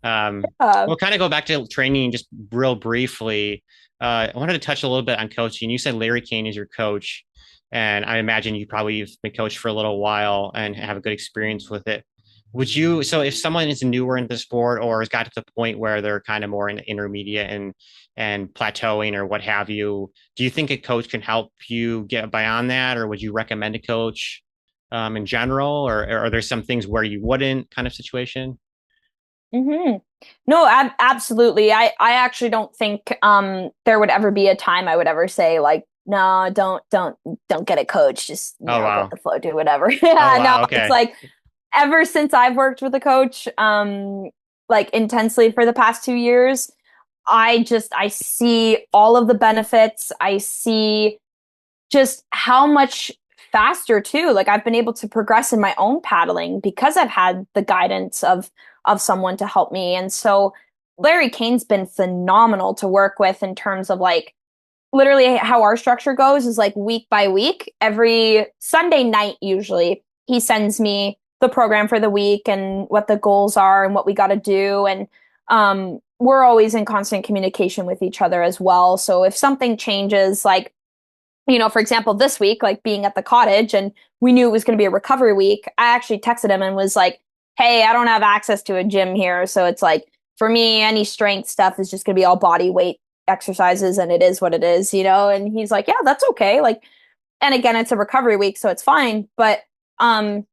Speaker 2: Yeah.
Speaker 1: We'll kind of go back to training just real briefly. I wanted to touch a little bit on coaching. You said Larry Kane is your coach, and I imagine you probably have been coached for a little while and have a good experience with it. So if someone is newer in the sport or has got to the point where they're kind of more in intermediate and plateauing or what have you, do you think a coach can help you get beyond that, or would you recommend a coach in general, or are there some things where you wouldn't kind of situation?
Speaker 2: hmm No, absolutely. I actually don't think there would ever be a time I would ever say like, no, don't get a coach. Just,
Speaker 1: Oh
Speaker 2: go with
Speaker 1: wow.
Speaker 2: the flow, do whatever.
Speaker 1: Oh
Speaker 2: Yeah, no,
Speaker 1: wow.
Speaker 2: it's
Speaker 1: Okay.
Speaker 2: like ever since I've worked with a coach, like intensely for the past 2 years, I see all of the benefits. I see just how much faster too. Like I've been able to progress in my own paddling because I've had the guidance of someone to help me. And so Larry Kane's been phenomenal to work with in terms of like literally how our structure goes is like week by week. Every Sunday night usually he sends me the program for the week and what the goals are and what we got to do, and we're always in constant communication with each other as well. So if something changes, like for example, this week, like being at the cottage and we knew it was going to be a recovery week, I actually texted him and was like, hey, I don't have access to a gym here. So it's like, for me, any strength stuff is just going to be all body weight exercises, and it is what it is. And he's like, yeah, that's okay. Like, and again, it's a recovery week, so it's fine. But um,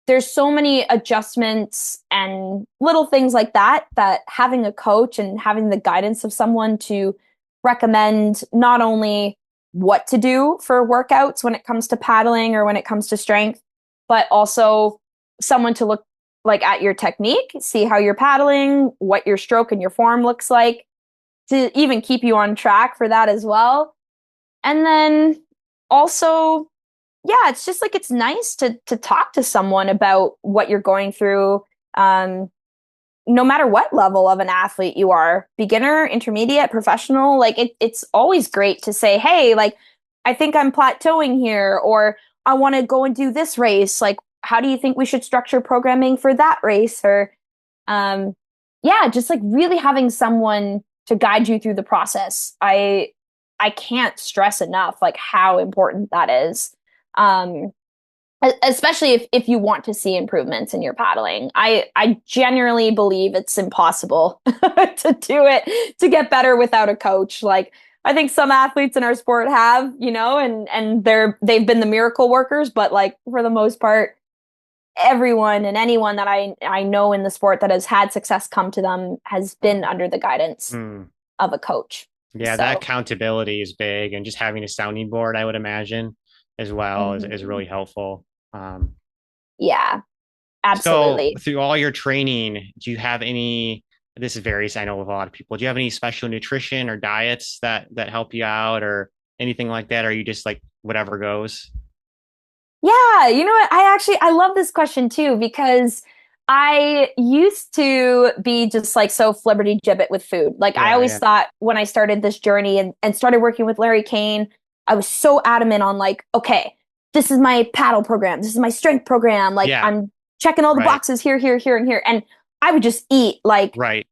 Speaker 2: there's so many adjustments and little things like that having a coach and having the guidance of someone to recommend not only what to do for workouts when it comes to paddling or when it comes to strength, but also someone to look like at your technique, see how you're paddling, what your stroke and your form looks like, to even keep you on track for that as well. And then also, yeah, it's just like it's nice to talk to someone about what you're going through. No matter what level of an athlete you are, beginner, intermediate, professional, like it's always great to say, hey, like I think I'm plateauing here, or I want to go and do this race. Like, how do you think we should structure programming for that race? Or yeah, just like really having someone to guide you through the process. I can't stress enough like how important that is. Um, especially if you want to see improvements in your paddling. I genuinely believe it's impossible to do it to get better without a coach. Like I think some athletes in our sport have, and they've been the miracle workers, but like for the most part, everyone and anyone that I know in the sport that has had success come to them has been under the guidance
Speaker 1: Hmm.
Speaker 2: of a coach.
Speaker 1: Yeah, that
Speaker 2: So,
Speaker 1: accountability is big, and just having a sounding board, I would imagine, as well, is
Speaker 2: mhm.
Speaker 1: really helpful.
Speaker 2: Yeah,
Speaker 1: So
Speaker 2: absolutely.
Speaker 1: through all your training, do you have any? this varies, I know, with a lot of people. Do you have any special nutrition or diets that help you out or anything like that? Or are you just like whatever goes?
Speaker 2: Yeah, you know what? I love this question too because I used to be just like so flibberty gibbet with food. Like I
Speaker 1: Yeah,
Speaker 2: always
Speaker 1: yeah,
Speaker 2: thought when I started this journey and started working with Larry Kane, I was so adamant on like, okay, this is my paddle program, this is my strength program. Like
Speaker 1: yeah.
Speaker 2: I'm checking all the
Speaker 1: Right,
Speaker 2: boxes here, here, here, and here. And I would just eat like
Speaker 1: right,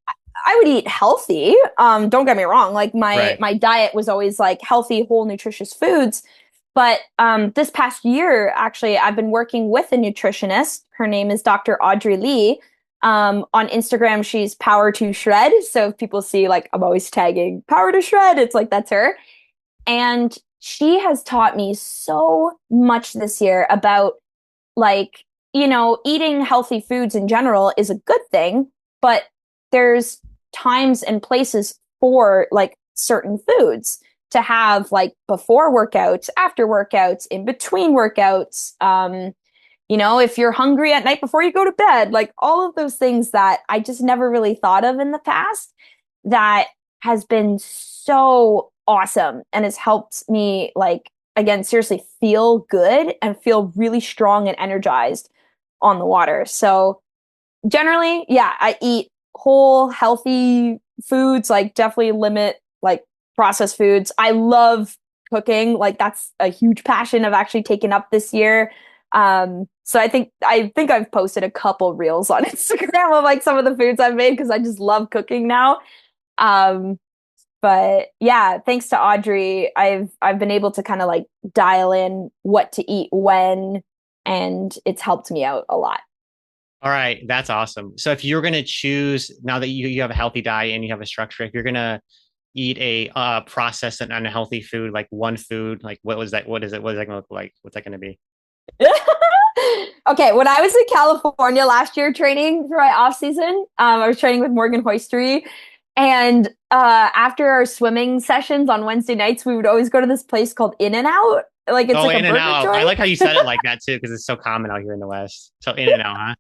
Speaker 2: I would eat healthy. Don't get me wrong. Like my
Speaker 1: right.
Speaker 2: my diet was always like healthy, whole, nutritious foods. But this past year, actually, I've been working with a nutritionist. Her name is Dr. Audrey Lee. On Instagram, she's Power to Shred. So if people see like I'm always tagging Power to Shred, it's like that's her. And she has taught me so much this year about like, eating healthy foods in general is a good thing, but there's times and places for like certain foods to have like before workouts, after workouts, in between workouts. If you're hungry at night before you go to bed, like all of those things that I just never really thought of in the past that has been so awesome and has helped me like again seriously feel good and feel really strong and energized on the water. So generally, yeah, I eat whole healthy foods, like definitely limit like processed foods. I love cooking. Like that's a huge passion I've actually taken up this year. So I think I've posted a couple reels on Instagram of like some of the foods I've made because I just love cooking now. Um, but yeah, thanks to Audrey, I've been able to kind of like dial in what to eat when, and it's helped me out a lot.
Speaker 1: All right, that's awesome. So if you're gonna choose now that you have a healthy diet and you have a structure, if you're gonna eat a processed and unhealthy food, like one food, like what was that? What is it? What is that gonna look like? What's that gonna be?
Speaker 2: Okay, when I was in California last year training for my off season, I was training with Morgan Hoistery, and after our swimming sessions on Wednesday nights, we would always go to this place called In and Out. Like it's
Speaker 1: Oh,
Speaker 2: like a
Speaker 1: In and
Speaker 2: burger
Speaker 1: Out. I
Speaker 2: joint.
Speaker 1: like how you said it like that too, because it's so common out here in the West. So In and Out, huh?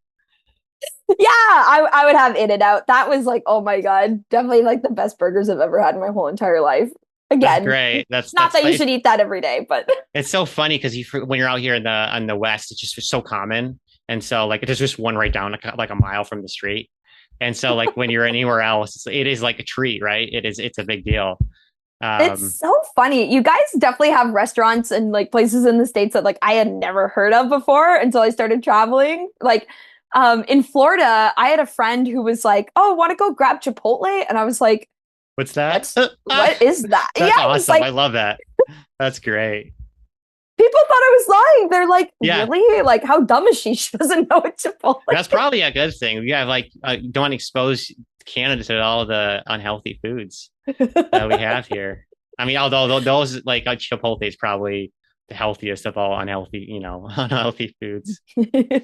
Speaker 2: Yeah, I would have In and Out. That was like, oh my God, definitely like the best burgers I've ever had in my whole entire life.
Speaker 1: That's
Speaker 2: Again,
Speaker 1: great.
Speaker 2: not that you should eat that every day, but
Speaker 1: It's so funny because when you're out here in the West, it's just so common, and so like there's just one right down like a mile from the street, and so like when you're anywhere else, it is like a treat, right? It's a big deal.
Speaker 2: it's
Speaker 1: Um,
Speaker 2: so funny. You guys definitely have restaurants and like places in the States that like I had never heard of before until I started traveling. Like in Florida, I had a friend who was like, "Oh, want to go grab Chipotle?" And I was like,
Speaker 1: what's that?
Speaker 2: what is that?" Yeah,
Speaker 1: That's
Speaker 2: he's
Speaker 1: awesome. I
Speaker 2: like,
Speaker 1: love that. That's great.
Speaker 2: people thought I was lying. They're like,
Speaker 1: Yeah,
Speaker 2: "Really? Like, how dumb is she? She doesn't know what Chipotle
Speaker 1: that's
Speaker 2: is."
Speaker 1: probably a good thing. Yeah, like don't expose Canada to all the unhealthy foods that we have here. I mean, although those like Chipotle is probably the healthiest of all unhealthy, unhealthy foods.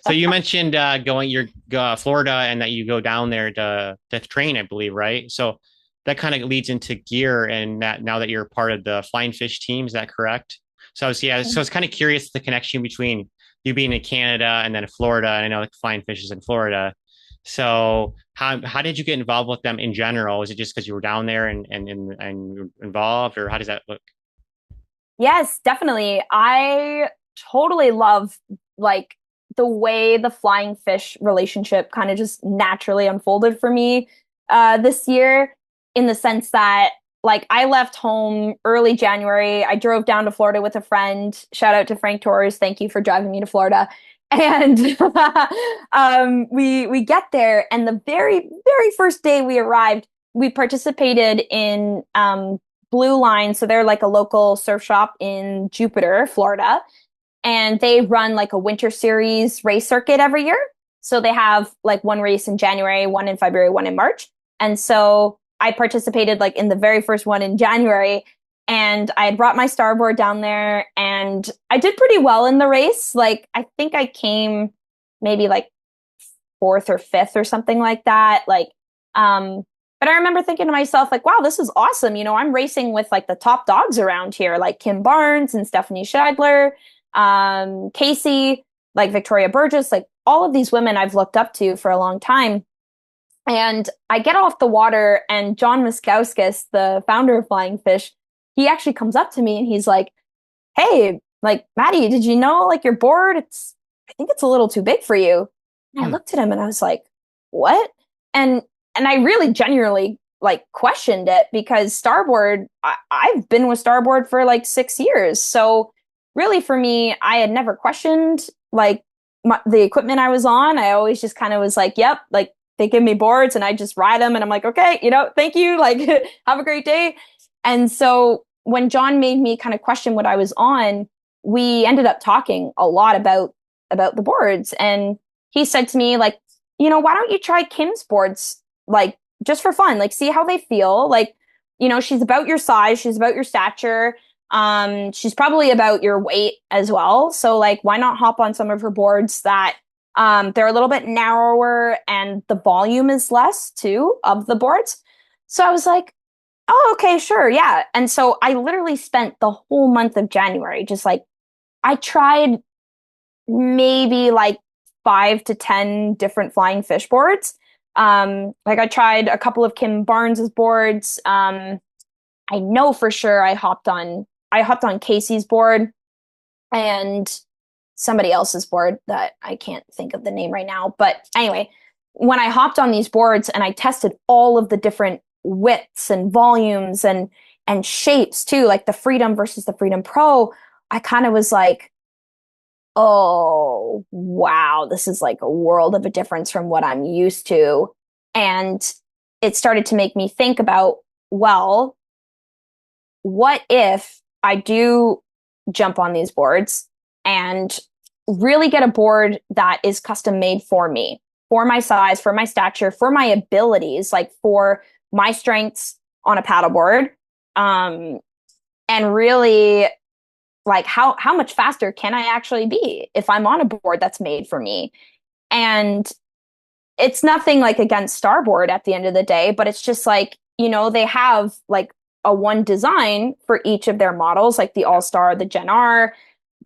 Speaker 1: So you mentioned going your Florida and that you go down there to train, I believe, right? So that kind of leads into gear and that now that you're part of the flying fish team, is that correct? So it's kind of curious the connection between you being in Canada and then Florida. And I know like flying fish is in Florida. So how did you get involved with them in general? Is it just because you were down there and you're involved, or how does that look?
Speaker 2: Yes, definitely. I totally love like the way the flying fish relationship kind of just naturally unfolded for me this year in the sense that like I left home early January. I drove down to Florida with a friend. Shout out to Frank Torres. Thank you for driving me to Florida. And we get there, and the very very first day we arrived, we participated in Blue Line. So they're like a local surf shop in Jupiter, Florida. And they run like a winter series race circuit every year. So they have like one race in January, one in February, one in March. And so I participated like in the very first one in January. And I had brought my starboard down there and I did pretty well in the race. Like I think I came maybe like fourth or fifth or something like that. Um, but I remember thinking to myself, like, wow, this is awesome. I'm racing with like the top dogs around here, like Kim Barnes and Stephanie Scheidler, Casey, like Victoria Burgess, like all of these women I've looked up to for a long time. And I get off the water, and John Muskowskis, the founder of Flying Fish, he actually comes up to me and he's like, "Hey, like Maddie, did you know like your board? I think it's a little too big for you." And I
Speaker 1: Hmm.
Speaker 2: looked at him and I was like, "What?" And I really genuinely like questioned it because Starboard, I've been with Starboard for like 6 years. So really for me, I had never questioned like the equipment I was on. I always just kind of was like, "Yep," like they give me boards and I just ride them and I'm like, "Okay, thank you. Like have a great day." And so when John made me kind of question what I was on, we ended up talking a lot about the boards. And he said to me, like, why don't you try Kim's boards, like, just for fun, like, see how they feel. Like, she's about your size, she's about your stature. She's probably about your weight as well. So, like, why not hop on some of her boards that they're a little bit narrower and the volume is less too of the boards. So I was like, oh, okay, sure, yeah. And so I literally spent the whole month of January just like I tried maybe like 5 to 10 different flying fish boards. Like I tried a couple of Kim Barnes's boards. I know for sure I hopped on Casey's board and somebody else's board that I can't think of the name right now. But anyway, when I hopped on these boards and I tested all of the different widths and volumes and shapes too, like the Freedom versus the Freedom Pro, I kind of was like, oh, wow, this is like a world of a difference from what I'm used to. And it started to make me think about, well, what if I do jump on these boards and really get a board that is custom made for me, for my size, for my stature, for my abilities, like for my strengths on a paddleboard, um, and really like how much faster can I actually be if I'm on a board that's made for me? And it's nothing like against Starboard at the end of the day, but it's just like, they have like a one design for each of their models, like the All Star, the Gen R,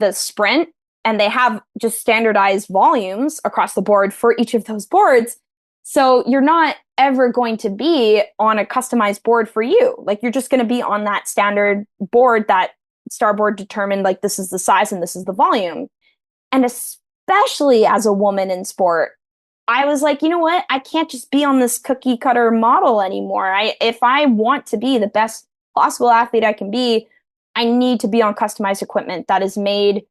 Speaker 2: the Sprint, and they have just standardized volumes across the board for each of those boards. So you're not ever going to be on a customized board for you. Like you're just going to be on that standard board that Starboard determined, like this is the size and this is the volume. And especially as a woman in sport, I was like, you know what? I can't just be on this cookie cutter model anymore. If I want to be the best possible athlete I can be, I need to be on customized equipment that is made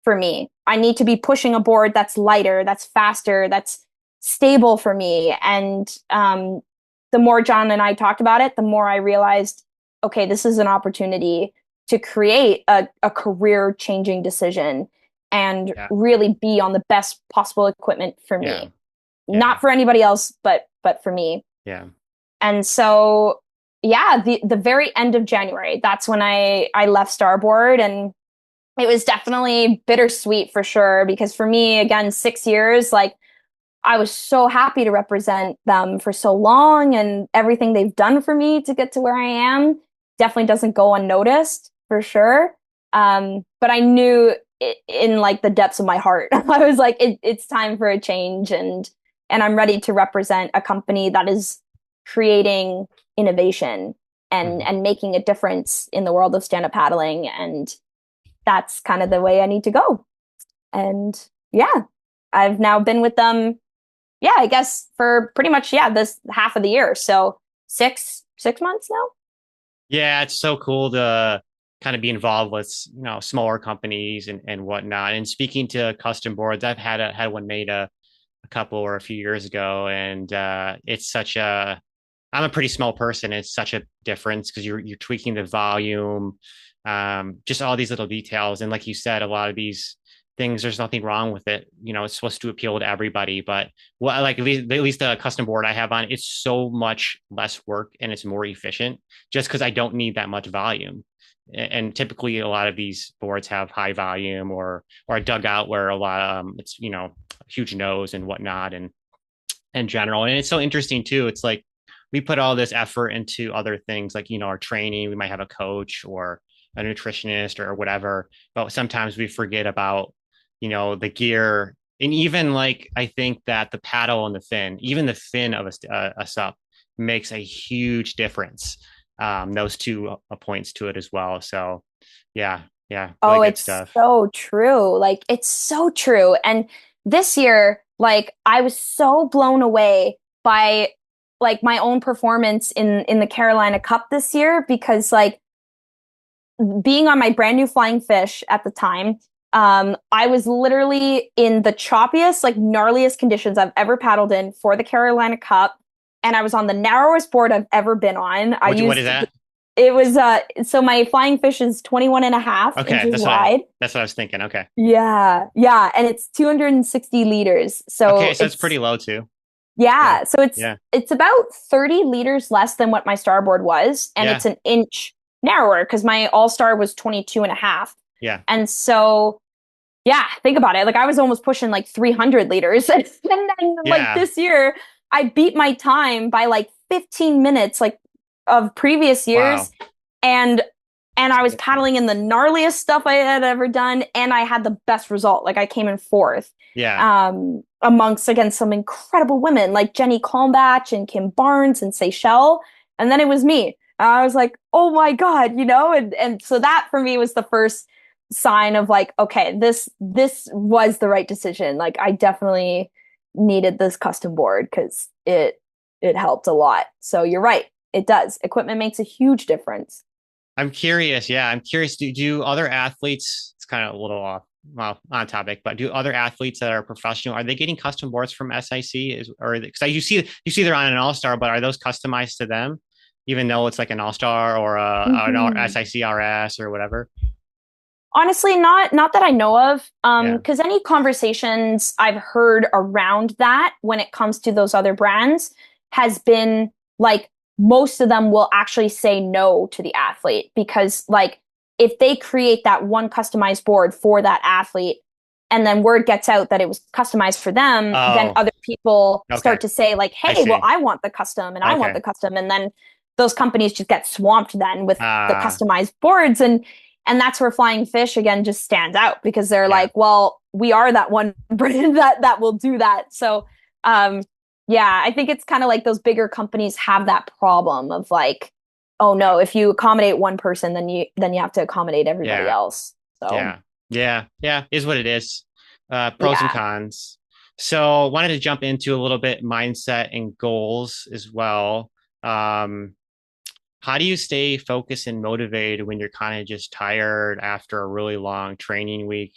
Speaker 2: for me. I need to be pushing a board that's lighter, that's faster, that's stable for me. And the more John and I talked about it, the more I realized, okay, this is an opportunity to create a career changing decision and
Speaker 1: Yeah.
Speaker 2: really be on the best possible equipment for
Speaker 1: Yeah.
Speaker 2: me,
Speaker 1: Yeah.
Speaker 2: not for anybody else, but for me.
Speaker 1: Yeah.
Speaker 2: And so, yeah, the very end of January, that's when I left Starboard, and it was definitely bittersweet for sure because for me, again, 6 years, like I was so happy to represent them for so long, and everything they've done for me to get to where I am definitely doesn't go unnoticed for sure. But I knew in like the depths of my heart, I was like, it's time for a change, and I'm ready to represent a company that is creating innovation and
Speaker 1: Mhm.
Speaker 2: and making a difference in the world of stand-up paddling, and that's kind of the way I need to go. And yeah, I've now been with them, yeah, I guess for pretty much, yeah, this half of the year. So 6 months now.
Speaker 1: Yeah, it's so cool to kind of be involved with, smaller companies and whatnot. And speaking to custom boards, I've had one made a couple or a few years ago, and it's such a I'm a pretty small person. It's such a difference because you're tweaking the volume, just all these little details. And like you said, a lot of these things, there's nothing wrong with it. It's supposed to appeal to everybody. But what like at least the custom board I have on, it's so much less work and it's more efficient just because I don't need that much volume. And typically, a lot of these boards have high volume or a dugout where a lot it's huge nose and whatnot and in general. And it's so interesting too. It's like we put all this effort into other things like, our training. We might have a coach or a nutritionist or whatever, but sometimes we forget about, the gear And even like I think that the paddle and the fin, even the fin of a sup makes a huge difference. Those two points to it as well. So yeah, yeah, really
Speaker 2: Oh,
Speaker 1: good
Speaker 2: it's
Speaker 1: stuff.
Speaker 2: so true. Like it's so true. And this year, like I was so blown away by like my own performance in the Carolina Cup this year because like being on my brand new flying fish at the time, I was literally in the choppiest, like gnarliest conditions I've ever paddled in for the Carolina Cup. And I was on the narrowest board I've ever been on.
Speaker 1: What is that?
Speaker 2: It was, so my flying fish is 21 and a half
Speaker 1: Okay,
Speaker 2: inches wide.
Speaker 1: that's what I was thinking. Okay.
Speaker 2: Yeah. Yeah. And it's 260 liters.
Speaker 1: Okay,
Speaker 2: So
Speaker 1: so it's pretty low too. Yeah.
Speaker 2: yeah. So
Speaker 1: Yeah.
Speaker 2: it's about 30 liters less than what my starboard was. And
Speaker 1: Yeah.
Speaker 2: it's an inch narrower because my all star was 22 and a half.
Speaker 1: Yeah.
Speaker 2: And so, yeah, think about it. Like I was almost pushing like 300 liters. And then like
Speaker 1: Yeah.
Speaker 2: this year, I beat my time by like 15 minutes like of previous
Speaker 1: Wow.
Speaker 2: years. And I was paddling in the gnarliest stuff I had ever done, and I had the best result. Like I came in fourth,
Speaker 1: Yeah.
Speaker 2: amongst against some incredible women like Jenny Kalmbach and Kim Barnes and Seychelle. And then it was me. I was like, oh my God, and so that for me was the first sign of like, okay, this was the right decision. Like I definitely needed this custom board because it helped a lot. So you're right, it does. Equipment makes a huge difference.
Speaker 1: I'm curious. Yeah, I'm curious. Do other athletes? It's kind of a little off, well, on topic, but do other athletes that are professional are they getting custom boards from SIC? Is or because you see they're on an All Star, but are those customized to them, even though it's like an All Star or an
Speaker 2: Mhm.
Speaker 1: SICRS or whatever?
Speaker 2: Honestly, not that I know of.
Speaker 1: Yeah.
Speaker 2: Because any conversations I've heard around that when it comes to those other brands has been like most of them will actually say no to the athlete because like if they create that one customized board for that athlete and then word gets out that it was customized for them, then
Speaker 1: Oh,
Speaker 2: other people
Speaker 1: okay.
Speaker 2: start to say like,
Speaker 1: I
Speaker 2: hey, well,
Speaker 1: see.
Speaker 2: I want the custom and I want
Speaker 1: Okay.
Speaker 2: the custom. And then those companies just get swamped then with the
Speaker 1: Uh,
Speaker 2: customized boards. And that's where Flying Fish again just stands out because they're
Speaker 1: yeah.
Speaker 2: like, well, we are that one brand that will do that. So, um, yeah, I think it's kind of like those bigger companies have that problem of like, oh
Speaker 1: Yeah.
Speaker 2: no, if you accommodate one person, then you have to accommodate everybody
Speaker 1: Yeah.
Speaker 2: else. So,
Speaker 1: Yeah. Yeah. Yeah. Is what it is. Pros and
Speaker 2: yeah.
Speaker 1: cons. So wanted to jump into a little bit mindset and goals as well. Um, how do you stay focused and motivated when you're kind of just tired after a really long training week?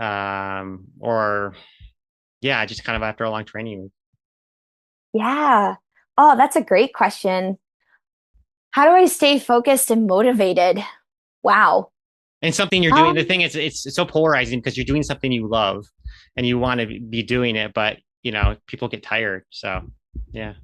Speaker 1: Or yeah, just kind of after a long training week.
Speaker 2: Yeah. Oh, that's a great question. How do I stay focused and motivated? Wow.
Speaker 1: And something you're doing, the
Speaker 2: Um,
Speaker 1: thing is, it's so polarizing because you're doing something you love and you want to be doing it, but people get tired. So yeah.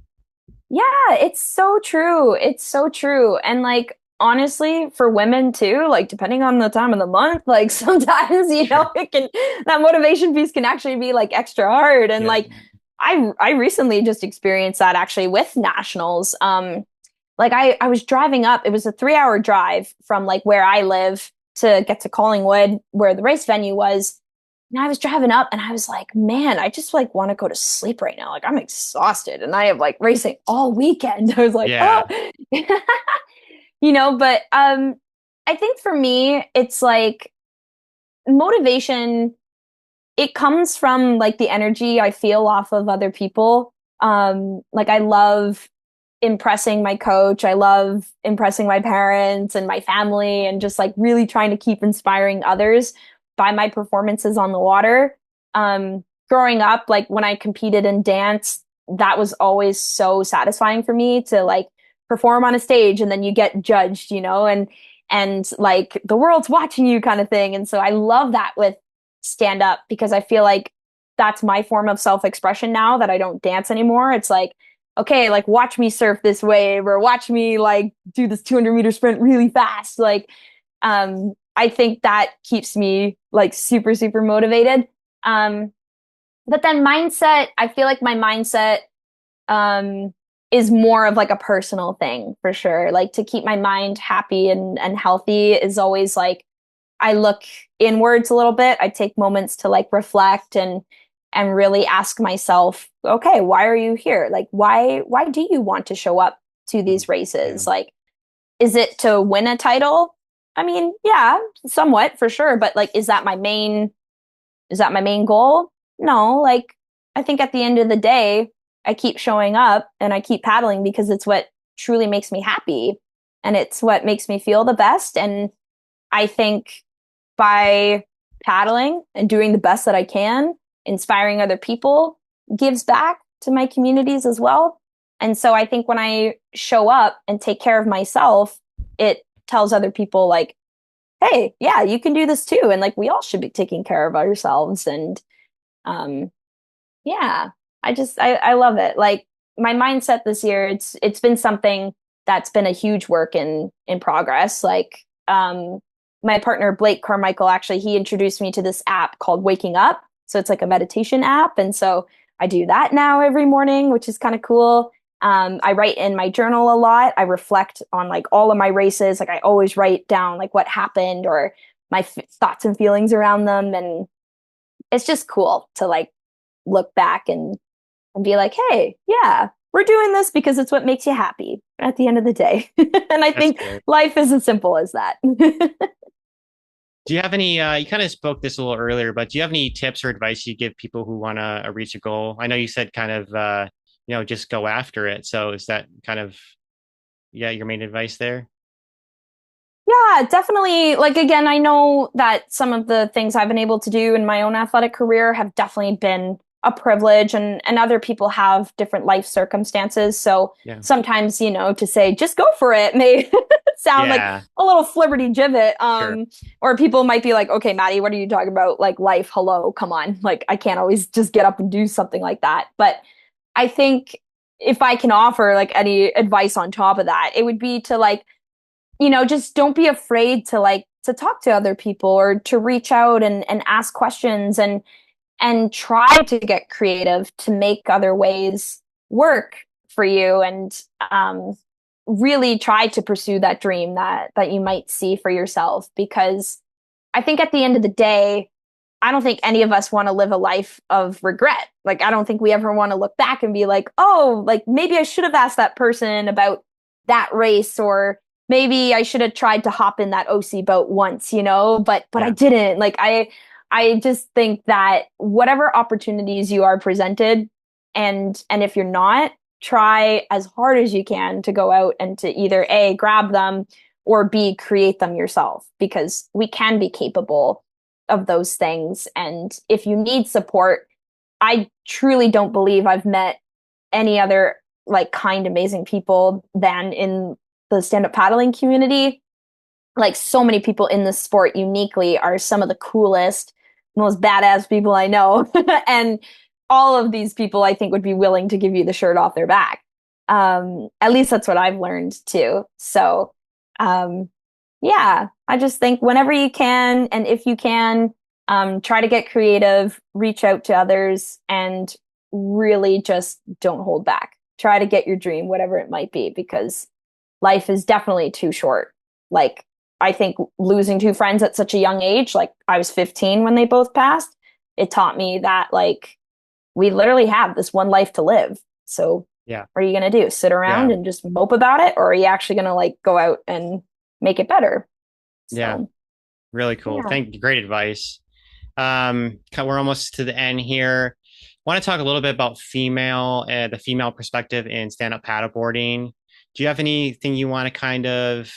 Speaker 2: Yeah, it's so true. It's so true. And like honestly, for women too, like depending on the time of the month, like sometimes,
Speaker 1: Sure.
Speaker 2: it can that motivation piece can actually be like extra hard. And
Speaker 1: Yeah.
Speaker 2: like I recently just experienced that actually with nationals. Like I was driving up, it was a 3 hour drive from like where I live to get to Collingwood, where the race venue was. And I was driving up and I was like, man, I just like want to go to sleep right now. Like I'm exhausted and I have like racing all weekend. I was like, oh,
Speaker 1: Yeah.
Speaker 2: but I think for me, it's like motivation, it comes from like the energy I feel off of other people. Like I love impressing my coach. I love impressing my parents and my family and just like really trying to keep inspiring others by my performances on the water. Growing up, like when I competed in dance, that was always so satisfying for me to like perform on a stage and then you get judged, and like the world's watching you kind of thing. And so I love that with stand up because I feel like that's my form of self-expression now that I don't dance anymore. It's like, okay, like watch me surf this wave or watch me like do this 200-meter sprint really fast. Like, I think that keeps me like super, super motivated. Um, but then mindset, I feel like my mindset, um, is more of like a personal thing for sure. Like to keep my mind happy and healthy is always like, I look inwards a little bit. I take moments to like reflect and really ask myself, okay, why are you here? Like, why do you want to show up to
Speaker 1: Mhm.
Speaker 2: these
Speaker 1: Yeah.
Speaker 2: races? Like, is it to win a title? I mean, yeah, somewhat for sure, but like, is that my main goal? No, like, I think at the end of the day, I keep showing up and I keep paddling because it's what truly makes me happy and it's what makes me feel the best. And I think by paddling and doing the best that I can, inspiring other people gives back to my communities as well. And so I think when I show up and take care of myself, it tells other people, like, hey, yeah, you can do this too. And like, we all should be taking care of ourselves. And um, yeah, I love it. Like my mindset this year, it's been something that's been a huge work in progress. Like my partner Blake Carmichael, actually, he introduced me to this app called Waking Up. So it's like a meditation app. And so I do that now every morning, which is kind of cool. I write in my journal a lot. I reflect on like all of my races. Like I always write down like what happened or my thoughts and feelings around them. And it's just cool to like look back and be like, hey, yeah, we're doing this because it's what makes you happy at the end of the day. And I
Speaker 1: That's
Speaker 2: think
Speaker 1: good.
Speaker 2: life is as simple as that.
Speaker 1: Do you have any, you kind of spoke this a little earlier, but do you have any tips or advice you give people who want to reach a goal? I know you said kind of, just go after it. So is that kind of, yeah, your main advice there?
Speaker 2: Yeah, definitely. Like, again, I know that some of the things I've been able to do in my own athletic career have definitely been a privilege, and other people have different life circumstances. So
Speaker 1: Yeah.
Speaker 2: sometimes, to say just go for it may sound like
Speaker 1: Yeah,
Speaker 2: a little flibberty gibbet.
Speaker 1: sure.
Speaker 2: Or people might be like, okay, Maddie, what are you talking about? Like life, hello, come on. Like I can't always just get up and do something like that. But I think if I can offer like any advice on top of that, it would be to like, just don't be afraid to like to talk to other people or to reach out and ask questions and try to get creative to make other ways work for you and really try to pursue that dream that you might see for yourself because I think at the end of the day, I don't think any of us want to live a life of regret. Like, I don't think we ever want to look back and be like, oh, like maybe I should have asked that person about that race, or maybe I should have tried to hop in that OC boat once, but I
Speaker 1: Yeah.
Speaker 2: didn't. Like, I just think that whatever opportunities you are presented, and if you're not, try as hard as you can to go out and to either A, grab them, or B, create them yourself, because we can be capable of those things. And if you need support, I truly don't believe I've met any other like kind, amazing people than in the stand-up paddling community. Like so many people in this sport uniquely are some of the coolest, most badass people I know. And all of these people I think would be willing to give you the shirt off their back. At least that's what I've learned too. So um, yeah, I just think whenever you can and if you can, try to get creative, reach out to others, and really just don't hold back. Try to get your dream, whatever it might be, because life is definitely too short. Like, I think losing two friends at such a young age, like I was 15 when they both passed, it taught me that, like, we literally have this one life to live. So,
Speaker 1: Yeah.
Speaker 2: what are you going to do? Sit around
Speaker 1: Yeah.
Speaker 2: and just mope about it? Or are you actually going to, like, go out and make it better?
Speaker 1: Yeah.
Speaker 2: So,
Speaker 1: Really cool.
Speaker 2: yeah.
Speaker 1: Thank you. Great advice. We're almost to the end here. Want to talk a little bit about the female perspective in stand-up paddleboarding. Do you have anything you want to kind of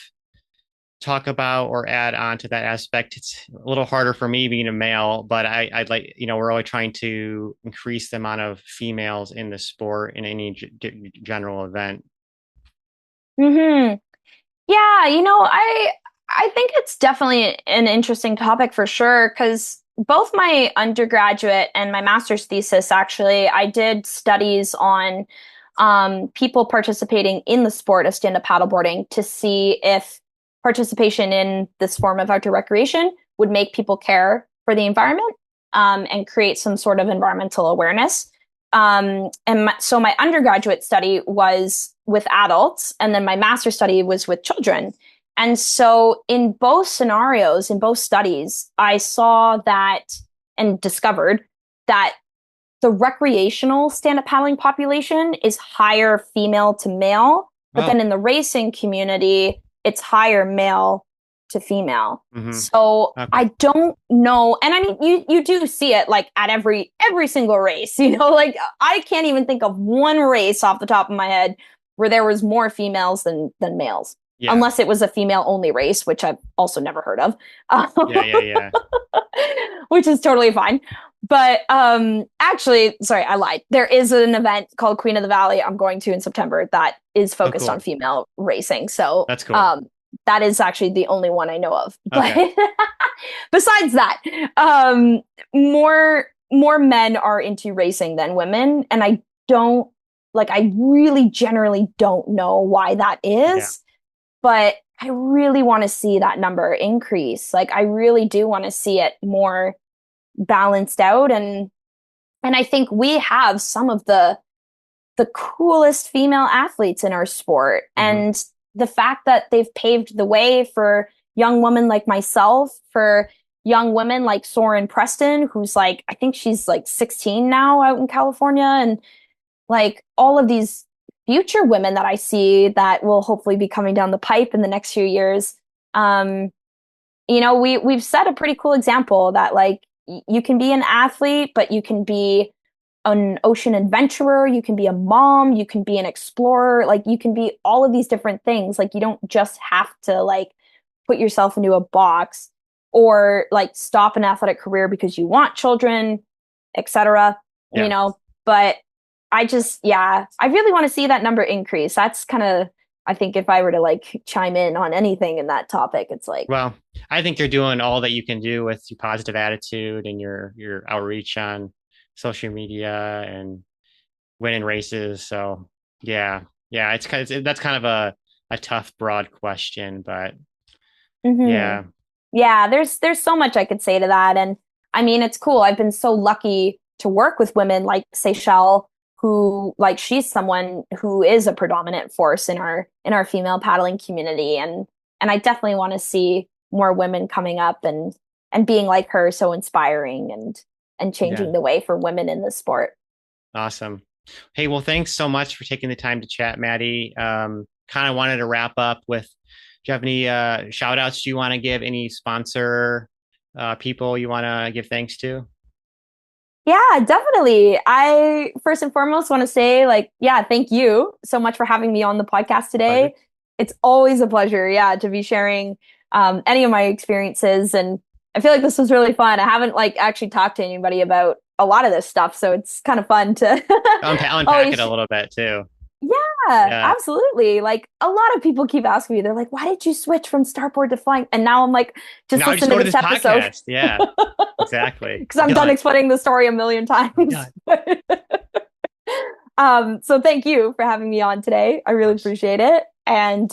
Speaker 1: talk about or add on to that aspect? It's a little harder for me being a male, but I'd like, we're always trying to increase the amount of females in the sport in any general event.
Speaker 2: Hmm. Yeah, I think it's definitely an interesting topic for sure because both my undergraduate and my master's thesis, actually, I did studies on people participating in the sport of stand-up paddleboarding to see if participation in this form of outdoor recreation would make people care for the environment, and create some sort of environmental awareness. So my undergraduate study was with adults, and then my master's study was with children. And so in both scenarios, in both studies, I saw that and discovered that the recreational stand-up paddling population is higher female to male, but
Speaker 1: Oh,
Speaker 2: then in the racing community, it's higher male to female.
Speaker 1: hmm.
Speaker 2: So
Speaker 1: Okay.
Speaker 2: I don't know. And I mean, you do see it like at every single race, like I can't even think of one race off the top of my head where there was more females than males.
Speaker 1: Yeah.
Speaker 2: Unless it was a female only race, which I've also never heard of.
Speaker 1: Yeah. Yeah. Yeah.
Speaker 2: Which is totally fine. But actually, sorry, I lied. There is an event called Queen of the Valley I'm going to in September that is
Speaker 1: Oh,
Speaker 2: focused on
Speaker 1: cool.
Speaker 2: female racing. So
Speaker 1: That's cool.
Speaker 2: that is actually the only one I know of. But
Speaker 1: Okay.
Speaker 2: besides that, more men are into racing than women, and don't I really generally don't know why that
Speaker 1: Yeah.
Speaker 2: is, but I really want to see that number increase. Like I really do want to see it more balanced out, and I think we have some of the coolest female athletes in our sport,
Speaker 1: Hmm.
Speaker 2: and the fact that they've paved the way for young women like myself, for young women like Soren Preston, who's like I think she's like 16 now out in California, and like all of these future women that I see that will hopefully be coming down the pipe in the next few years. Um, we've set a pretty cool example that like you can be an athlete, but you can be an ocean adventurer, you can be a mom, you can be an explorer, like you can be all of these different things. Like you don't just have to like put yourself into a box or like stop an athletic career because you want children, etc. You
Speaker 1: Yeah.
Speaker 2: know, but I really want to see that number increase. That's kind of I think if I were to like chime in on anything in that topic, it's like
Speaker 1: Well, I think you're doing all that you can do with your positive attitude and your outreach on social media and winning races. So yeah, yeah, that's kind of a tough, broad question, but
Speaker 2: hmm.
Speaker 1: yeah,
Speaker 2: Yeah, there's so much I could say to that. And I mean, it's cool. I've been so lucky to work with women like Seychelle, who like she's someone who is a predominant force in our female paddling community. And I definitely want to see more women coming up and being like her, so inspiring and
Speaker 1: yeah,
Speaker 2: changing the way for women in the sport.
Speaker 1: awesome. Hey, well, thanks so much for taking the time to chat, Maddie. Kind of wanted to wrap up with, do you have any shout outs you want to give? Any sponsor people you want to give thanks to?
Speaker 2: Yeah, definitely. I first and foremost want to say, like, yeah, thank you so much for having me on the podcast
Speaker 1: Pleasure.
Speaker 2: today. It's always a pleasure, yeah, to be sharing any of my experiences. And I feel like this was really fun. I haven't like actually talked to anybody about a lot of this stuff, so it's kind of fun to
Speaker 1: Unpack it
Speaker 2: always,
Speaker 1: a little bit too.
Speaker 2: yeah,
Speaker 1: Yeah.
Speaker 2: absolutely. Like a lot of people keep asking me, they're like, why did you switch from starboard to flying? And now I'm like, just
Speaker 1: Now I just
Speaker 2: listen to
Speaker 1: go to
Speaker 2: this
Speaker 1: this
Speaker 2: episode.
Speaker 1: podcast. Yeah, exactly.
Speaker 2: Because I'm done
Speaker 1: Done.
Speaker 2: explaining the story a million
Speaker 1: I'm
Speaker 2: times.
Speaker 1: done.
Speaker 2: So thank you for having me on today. I
Speaker 1: Of
Speaker 2: really
Speaker 1: course.
Speaker 2: appreciate it. And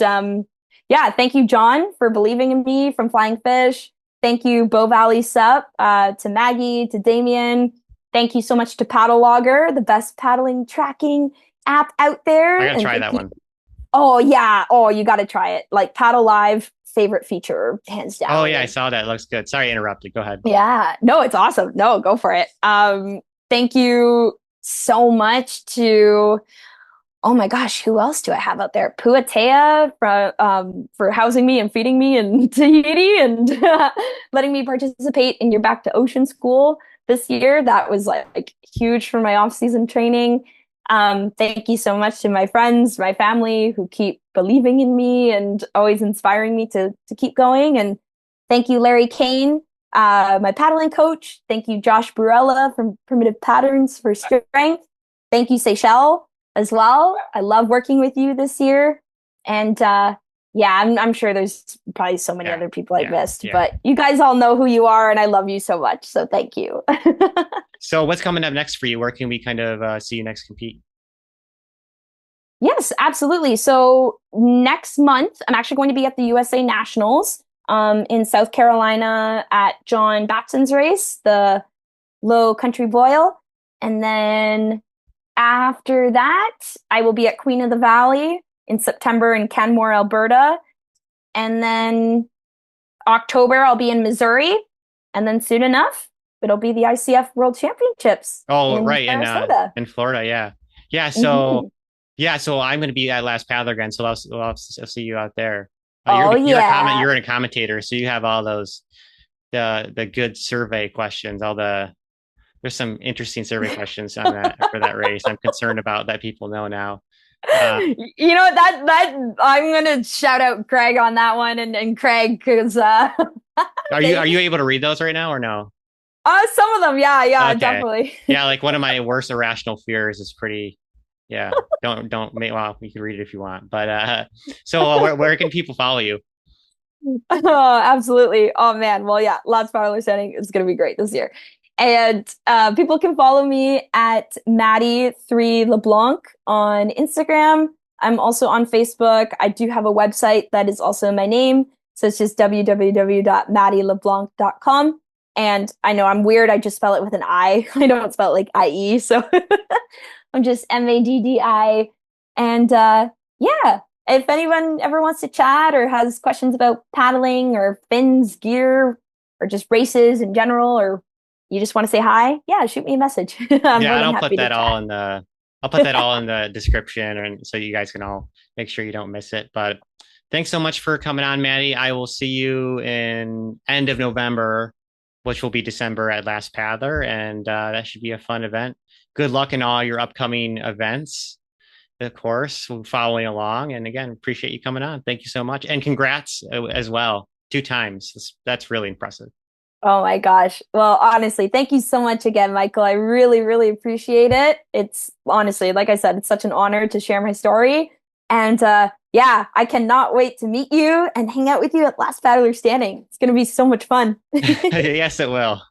Speaker 2: yeah, thank you, John, for believing in me from Flying Fish. Thank you, Bow Valley SUP, to Maggie, to Damien. Thank you so much to Paddle Logger, the best paddling tracking app out
Speaker 1: I
Speaker 2: there.
Speaker 1: gotta
Speaker 2: And
Speaker 1: try
Speaker 2: thank
Speaker 1: that
Speaker 2: you.
Speaker 1: one.
Speaker 2: Oh yeah. Oh, you got to try it. Like Paddle Live, favorite feature, hands
Speaker 1: Oh
Speaker 2: down.
Speaker 1: yeah, I
Speaker 2: And
Speaker 1: saw that. It looks good. Sorry, I interrupted. Go ahead.
Speaker 2: yeah, no, it's awesome. No, go for it. Thank you so much to, oh my gosh, who else do I have out there? Puatea for housing me and feeding me in Tahiti and letting me participate in your Back to Ocean School this year. That was like huge for my off-season training. Thank you so much to my friends, my family who keep believing in me and always inspiring me to keep going. And thank you, Larry Kane, my paddling coach. Thank you, Josh Burella from Primitive Patterns for strength. Thank you, Seychelle, as well. I love working with you this year. And yeah, I'm sure there's probably so many
Speaker 1: Yeah,
Speaker 2: other people I've
Speaker 1: yeah,
Speaker 2: missed,
Speaker 1: yeah.
Speaker 2: but you guys all know who you are, and I love you so much. So thank you.
Speaker 1: So what's coming up next for you? Where can we kind of see you next compete?
Speaker 2: Yes, absolutely. So next month, I'm actually going to be at the USA Nationals in South Carolina at John Batson's race, the Low Country Boil. And then after that, I will be at Queen of the Valley in September in Canmore, Alberta. And then October, I'll be in Missouri. And then soon enough, it'll be the ICF World Championships
Speaker 1: Oh,
Speaker 2: in
Speaker 1: right,
Speaker 2: Sarasota.
Speaker 1: in Florida, yeah, yeah.
Speaker 2: Hmm.
Speaker 1: So I'm going to be at Last Paddler again, so I'll see you out there.
Speaker 2: Oh yeah.
Speaker 1: You're a commentator, so you have all those the good survey questions. There's some interesting survey questions on that for that race. I'm concerned about that people know now. Uh,
Speaker 2: You know that I'm gonna shout out Craig on that one and Craig because
Speaker 1: are
Speaker 2: they
Speaker 1: you able to read those right now or no?
Speaker 2: some of them, yeah,
Speaker 1: Okay.
Speaker 2: definitely.
Speaker 1: Yeah, like one of my worst irrational fears is pretty, yeah. Don't make, well, you can read it if you want. But where can people follow you?
Speaker 2: Oh, absolutely. Oh man. Well, yeah, lots of power standing. It's gonna be great this year. And people can follow me at Maddi Leblanc on Instagram. I'm also on Facebook. I do have a website that is also my name. So it's just www.maddileblanc.com. And I know I'm weird. I just spell it with an I. I don't spell it like IE. So I'm just Maddi. And yeah, if anyone ever wants to chat or has questions about paddling or fins, gear, or just races in general, or you just want to say hi, yeah, shoot me a message. I'm
Speaker 1: Yeah,
Speaker 2: more
Speaker 1: and
Speaker 2: than happy to chat.
Speaker 1: I'll put that all in the description, and so you guys can all make sure you don't miss it. But thanks so much for coming on, Maddie. I will see you in end of November, which will be December at Last Paddler, and that should be a fun event. Good luck in all your upcoming events, of course, following along. And again, appreciate you coming on. Thank you so much, and congrats as well, 2 times. That's really impressive.
Speaker 2: Oh my gosh. Well, honestly, thank you so much again, Michael. I really, really appreciate it. It's honestly, like I said, it's such an honor to share my story. And yeah, I cannot wait to meet you and hang out with you at Last Battler Standing. It's going to be so much fun.
Speaker 1: Yes, it will.